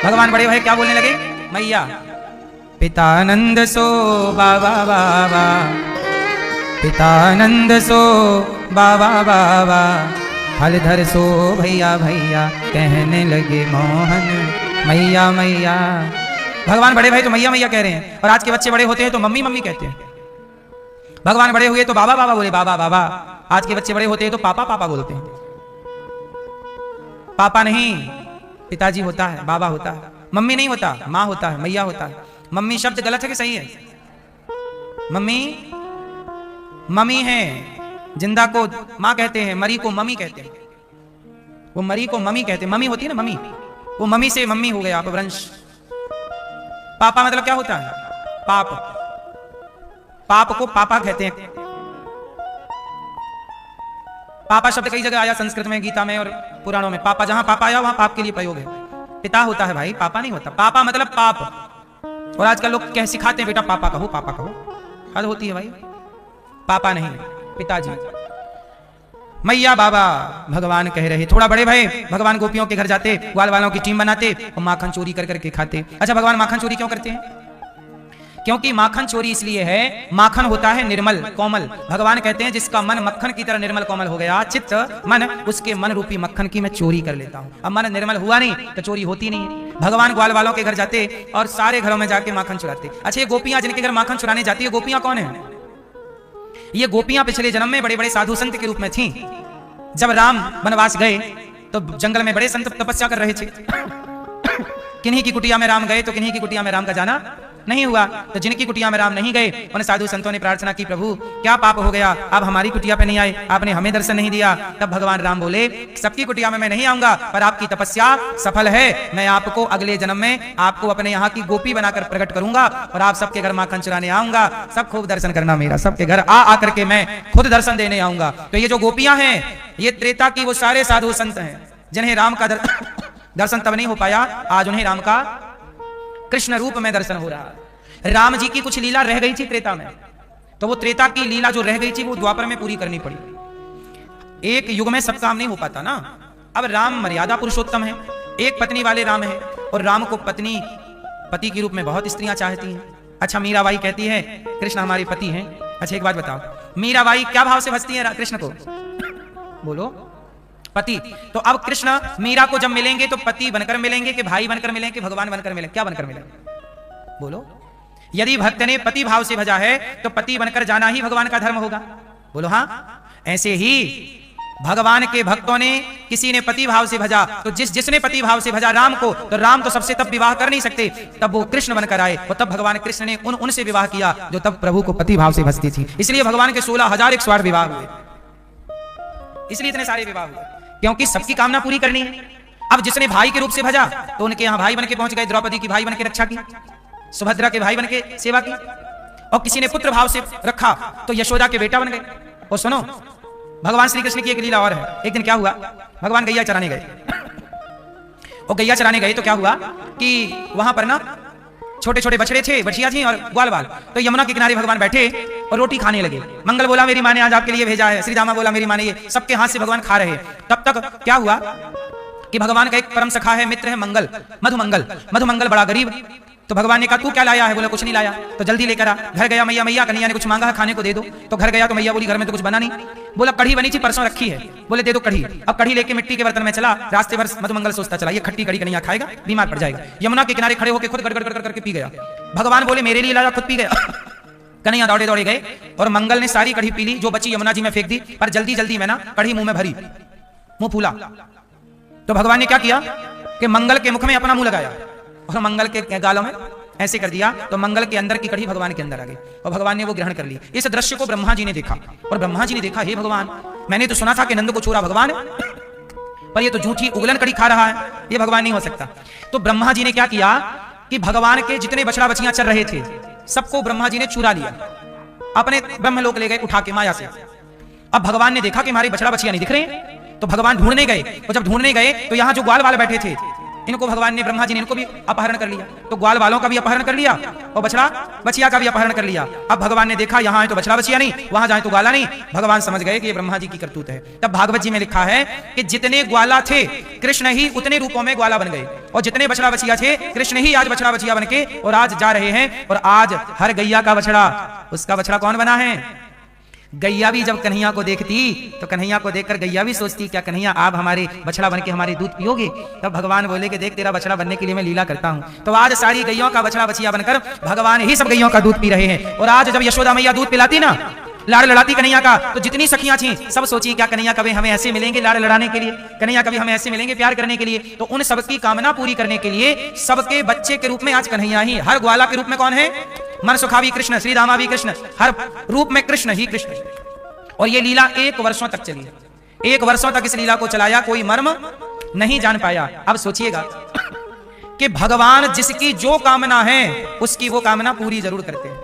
भगवान बड़े हुए क्या बोलने लगे? मैया। पितानंद सो बाबा बाबा, पितानंद सो बाबा बाबा, हलधर सो भैया भैया, कहने लगे मोहन मैया मैया। भगवान बड़े भाई तो मैया मैया कह रहे हैं, और आज के बच्चे बड़े होते हैं तो मम्मी मम्मी कहते हैं। भगवान बड़े हुए तो बाबा बाबा बोले, बाबा बाबा। आज के बच्चे बड़े होते हैं तो पापा पापा बोलते हैं। पापा नहीं, पिताजी होता है, बाबा होता है, मम्मी नहीं होता, माँ होता है, मैया होता है। मम्मी शब्द गलत है कि सही है? मम्मी मम्मी है, जिंदा को माँ कहते हैं, मरी को मम्मी कहते हैं। वो मरी को मम्मी कहते हैं, मम्मी होती है ना मम्मी, वो मम्मी से मम्मी हो गया अपभ्रंश। पापा मतलब क्या होता है? पाप, पाप को पापा कहते हैं। पापा शब्द कई जगह आया संस्कृत में, गीता में और पुराणों में। पापा, जहां पापा आया वहां पाप के लिए प्रयोग है। पिता होता है भाई, पापा नहीं होता। पापा मतलब पाप। और आजकल लोग कह सिखाते हैं बेटा पापा कहो, पापा कहो। हद होती है भाई, पापा नहीं, पिताजी। मैया बाबा भगवान कह रहे। थोड़ा बड़े भाई भगवान गोपियों के घर जाते, ग्वाल वालों की टीम बनाते और माखन चोरी कर करके खाते। अच्छा, भगवान माखन चोरी क्यों करते हैं? क्योंकि माखन चोरी इसलिए है, माखन होता है निर्मल कोमल। भगवान कहते हैं जिसका मन मक्खन की तरह निर्मल कोमल हो गया, चित्त मन, उसके मन रूपी मक्खन की मैं चोरी कर लेता हूं। अब मन निर्मल हुआ नहीं तो चोरी होती नहीं है। भगवान ग्वाल वालों के घर जाते और सारे घरों में जाके माखन चुराते। अच्छा, ये गोपियां जिनके घर माखन चुराने जाती है, गोपियां कौन है? ये गोपियां पिछले जन्म में बड़े बड़े साधु संत के रूप में थीं। जब राम वनवास गए तो जंगल में बड़े संत तपस्या कर रहे थे। किन्हीं की कुटिया में राम गए तो किन्हीं की कुटिया में राम का जाना नहीं हुआ। तो जिनकी कुटिया में राम नहीं गए उन साधु संतों ने प्रार्थना की, प्रभु क्या पाप हो गया, आप हमारी कुटिया पे नहीं आए, आपने हमें दर्शन नहीं दिया। तब भगवान राम बोले, सबकी कुटिया में मैं नहीं आऊंगा, पर आपकी तपस्या सफल है। मैं आपको अगले जन्म में आपको अपने यहाँ की गोपी बनाकर प्रकट करूंगा और आप सबके घर माखन चुराने आऊंगा। सब खूब दर्शन करना मेरा, सबके घर आ आकर के मैं खुद दर्शन देने आऊंगा। तो ये जो गोपियां हैं ये त्रेता की वो सारे साधु संत हैं जिन्हें राम का दर्शन तब नहीं हो पाया, आज उन्हें राम का कृष्ण रूप में दर्शन हो रहा। राम जी की कुछ लीला रह गई थी त्रेता में, तो वो त्रेता की लीला जो रह गई थी वो द्वापर में पूरी करनी पड़ी। एक युग में सब काम नहीं हो पाता ना। अब राम मर्यादा पुरुषोत्तम है, एक पत्नी वाले राम है, और राम को पति के रूप में बहुत स्त्रियां चाहती हैं। अच्छा, मीराबाई कहती है कृष्ण हमारे पति हैं। अच्छा, एक बात बताओ, मीराबाई क्या भाव से भजती है कृष्ण को? बोलो, पति। तो अब कृष्ण मीरा को जब मिलेंगे तो पति बनकर मिलेंगे कि भाई बनकर मिलेंगे कि भगवान बनकर मिलेंगे? क्या बनकर मिलेंगे? बोलो। यदि भक्त ने पति भाव से भजा है तो पति बनकर जाना ही भगवान का धर्म होगा। बोलो हाँ। ऐसे ही भगवान के भक्तों ने, किसी ने पति भाव से भजा, तो जिसने पति भाव से भजा राम को, तो राम तो सबसे तब विवाह कर नहीं सकते, तब वो कृष्ण बनकर आए, और तब भगवान कृष्ण ने उनसे विवाह किया जो तब प्रभु को पति भाव से भजती थी। इसलिए भगवान के 16,001 विवाह हुए, इसलिए इतने सारे विवाह हुए, क्योंकि सबकी कामना पूरी करनी है। अब जिसने भाई के रूप से भजा तो उनके यहाँ भाई बन के पहुंच गए, द्रौपदी की भाई बन के रक्षा की, सुभद्रा के भाई बन के सेवा की, और किसी ने पुत्र भाव से रखा तो यशोदा के बेटा बन गए। और सुनो, भगवान श्री कृष्ण की एक लीला और है। एक दिन क्या हुआ, भगवान गैया चराने गए, और गैया चराने गए तो क्या हुआ कि वहां पर ना छोटे छोटे बछड़े थे, बछिया थी और ग्वाल बाल, तो यमुना के किनारे भगवान बैठे और रोटी खाने लगे। मंगल बोला मेरी माँ ने आज आपके लिए भेजा है, श्री रामा बोला मेरी माँ ने, ये सबके हाथ से भगवान खा रहे। तब तक क्या हुआ कि भगवान का एक परम सखा है, मित्र है मंगल, मधुमंगल। मधुमंगल बड़ा गरीब, तो भगवान ने कहा तू क्या लाया है? बोला कुछ नहीं लाया। तो जल्दी लेकर आ। घर गया, मैया मैया कन्हैया ने कुछ मांगा है खाने को दे दो। तो घर गया तो मैया बोली घर में तो कुछ बना नहीं। बोला कढ़ी बनी थी परसों रखी है, बोले दे दो कढ़ी। अब कढ़ी लेके मिट्टी के बर्तन में चला, रास्ते भर मधुमंगल सोचता चला ये खट्टी कढ़ी कन्हैया खाएगा, बीमार पड़ जाएगा। यमुना के किनारे खड़े होकर खुद गड़गड़ गड़गड़ करके पी गया। भगवान बोले मेरे लिए लाया, खुद पी गया। कन्हैया दौड़े दौड़े गए और मंगल ने सारी कढ़ी पी ली, जो बची यमुना जी में फेंक दी, पर जल्दी जल्दी में ना कढ़ी मुंह में भरी, मुंह फूला। तो भगवान ने क्या किया कि मंगल के मुख में अपना मुंह लगाया और मंगल के गालों में ऐसे कर दिया, तो मंगल के अंदर की कढ़ी भगवान के अंदर आ गई और भगवान ने वो ग्रहण कर ली। इस दृश्य को ब्रह्मा जी ने देखा और ब्रह्मा जी ने देखा हे भगवान, मैंने तो सुना था कि नंद को छोड़ा भगवान, पर ये तो झूठी उगलन कढ़ी खा रहा है, ये भगवान नहीं हो सकता। तो ब्रह्मा जी ने क्या किया कि भगवान के जितने बछड़ा बछियां चल रहे थे सबको ब्रह्मा जी ने चुरा लिया, अपने ब्रह्मलोक ले गए उठा के माया से। अब भगवान ने देखा कि हमारे बछड़ा बछियां नहीं दिख रहे, तो भगवान ढूंढने गए, और जब ढूंढने गए तो यहाँ जो ग्वाल वाले बैठे थे इनको भगवान ने, ब्रह्मा जी ने इनको भी अपहरण कर लिया। तो ग्वाल वालों का भी अपहरण कर लिया और बछड़ा बछिया का भी अपहरण कर लिया। अब भगवान ने देखा यहाँ है तो बछड़ा बछिया नहीं, वहां जाए तो ग्वाला नहीं। भगवान समझ गए कि ये ब्रह्मा जी की करतूत है। तब भागवत जी में लिखा है कि जितने ग्वाला थे कृष्ण ही उतने रूपों में ग्वाला बन गए, और जितने बछड़ा बछिया थे कृष्ण ही आज बछड़ा बछिया बन के और आज जा रहे हैं। और आज हर गैया का बछड़ा, उसका बछड़ा कौन बना है? गैया भी जब कन्हैया को देखती तो कन्हैया को देखकर गैया भी सोचती क्या कन्हैया आप हमारे बछड़ा बन के हमारे दूध पियोगे? तब भगवान बोले कि देख तेरा बछड़ा बनने के लिए मैं लीला करता हूं। तो आज सारी गैयों का बछड़ा बछिया बनकर भगवान ही सब गैयों का दूध पी रहे हैं। और आज जब यशोदा मैया दूध पिलाती ना, लाड़ लड़ाती कन्हैया का, तो जितनी सखियां थी सब सोची क्या कन्हैया कभी हमें ऐसे मिलेंगे लाड़ लड़ाने के लिए, कन्हैया कभी हमें ऐसे मिलेंगे प्यार करने के लिए। तो उन सबकी कामना पूरी करने के लिए सबके बच्चे के रूप में आज कन्हैया ही, हर ग्वाला के रूप में कौन है? मन सुखा भी कृष्ण, श्री रामा भी कृष्ण, हर रूप में कृष्ण ही कृष्ण। और ये लीला 1 वर्षों तक चली। 1 वर्षों तक इस लीला को चलाया, कोई मर्म नहीं जान पाया। अब सोचिएगा कि भगवान जिसकी जो कामना है उसकी वो कामना पूरी जरूर करते हैं।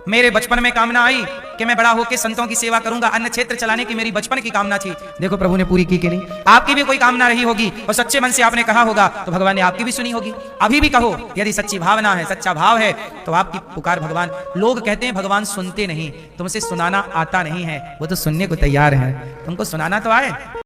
मेरे बचपन में कामना आई कि मैं बड़ा होकर संतों की सेवा करूंगा, अन्न क्षेत्र चलाने की मेरी बचपन की कामना थी, देखो प्रभु ने पूरी की कि नहीं। आपकी भी कोई कामना रही होगी और सच्चे मन से आपने कहा होगा तो भगवान ने आपकी भी सुनी होगी। अभी भी कहो, यदि सच्ची भावना है, सच्चा भाव है तो आपकी पुकार भगवान, लोग कहते हैं भगवान सुनते नहीं, तुमसे सुनाना आता नहीं है, वो तो सुनने को तैयार है, तुमको सुनाना तो आए।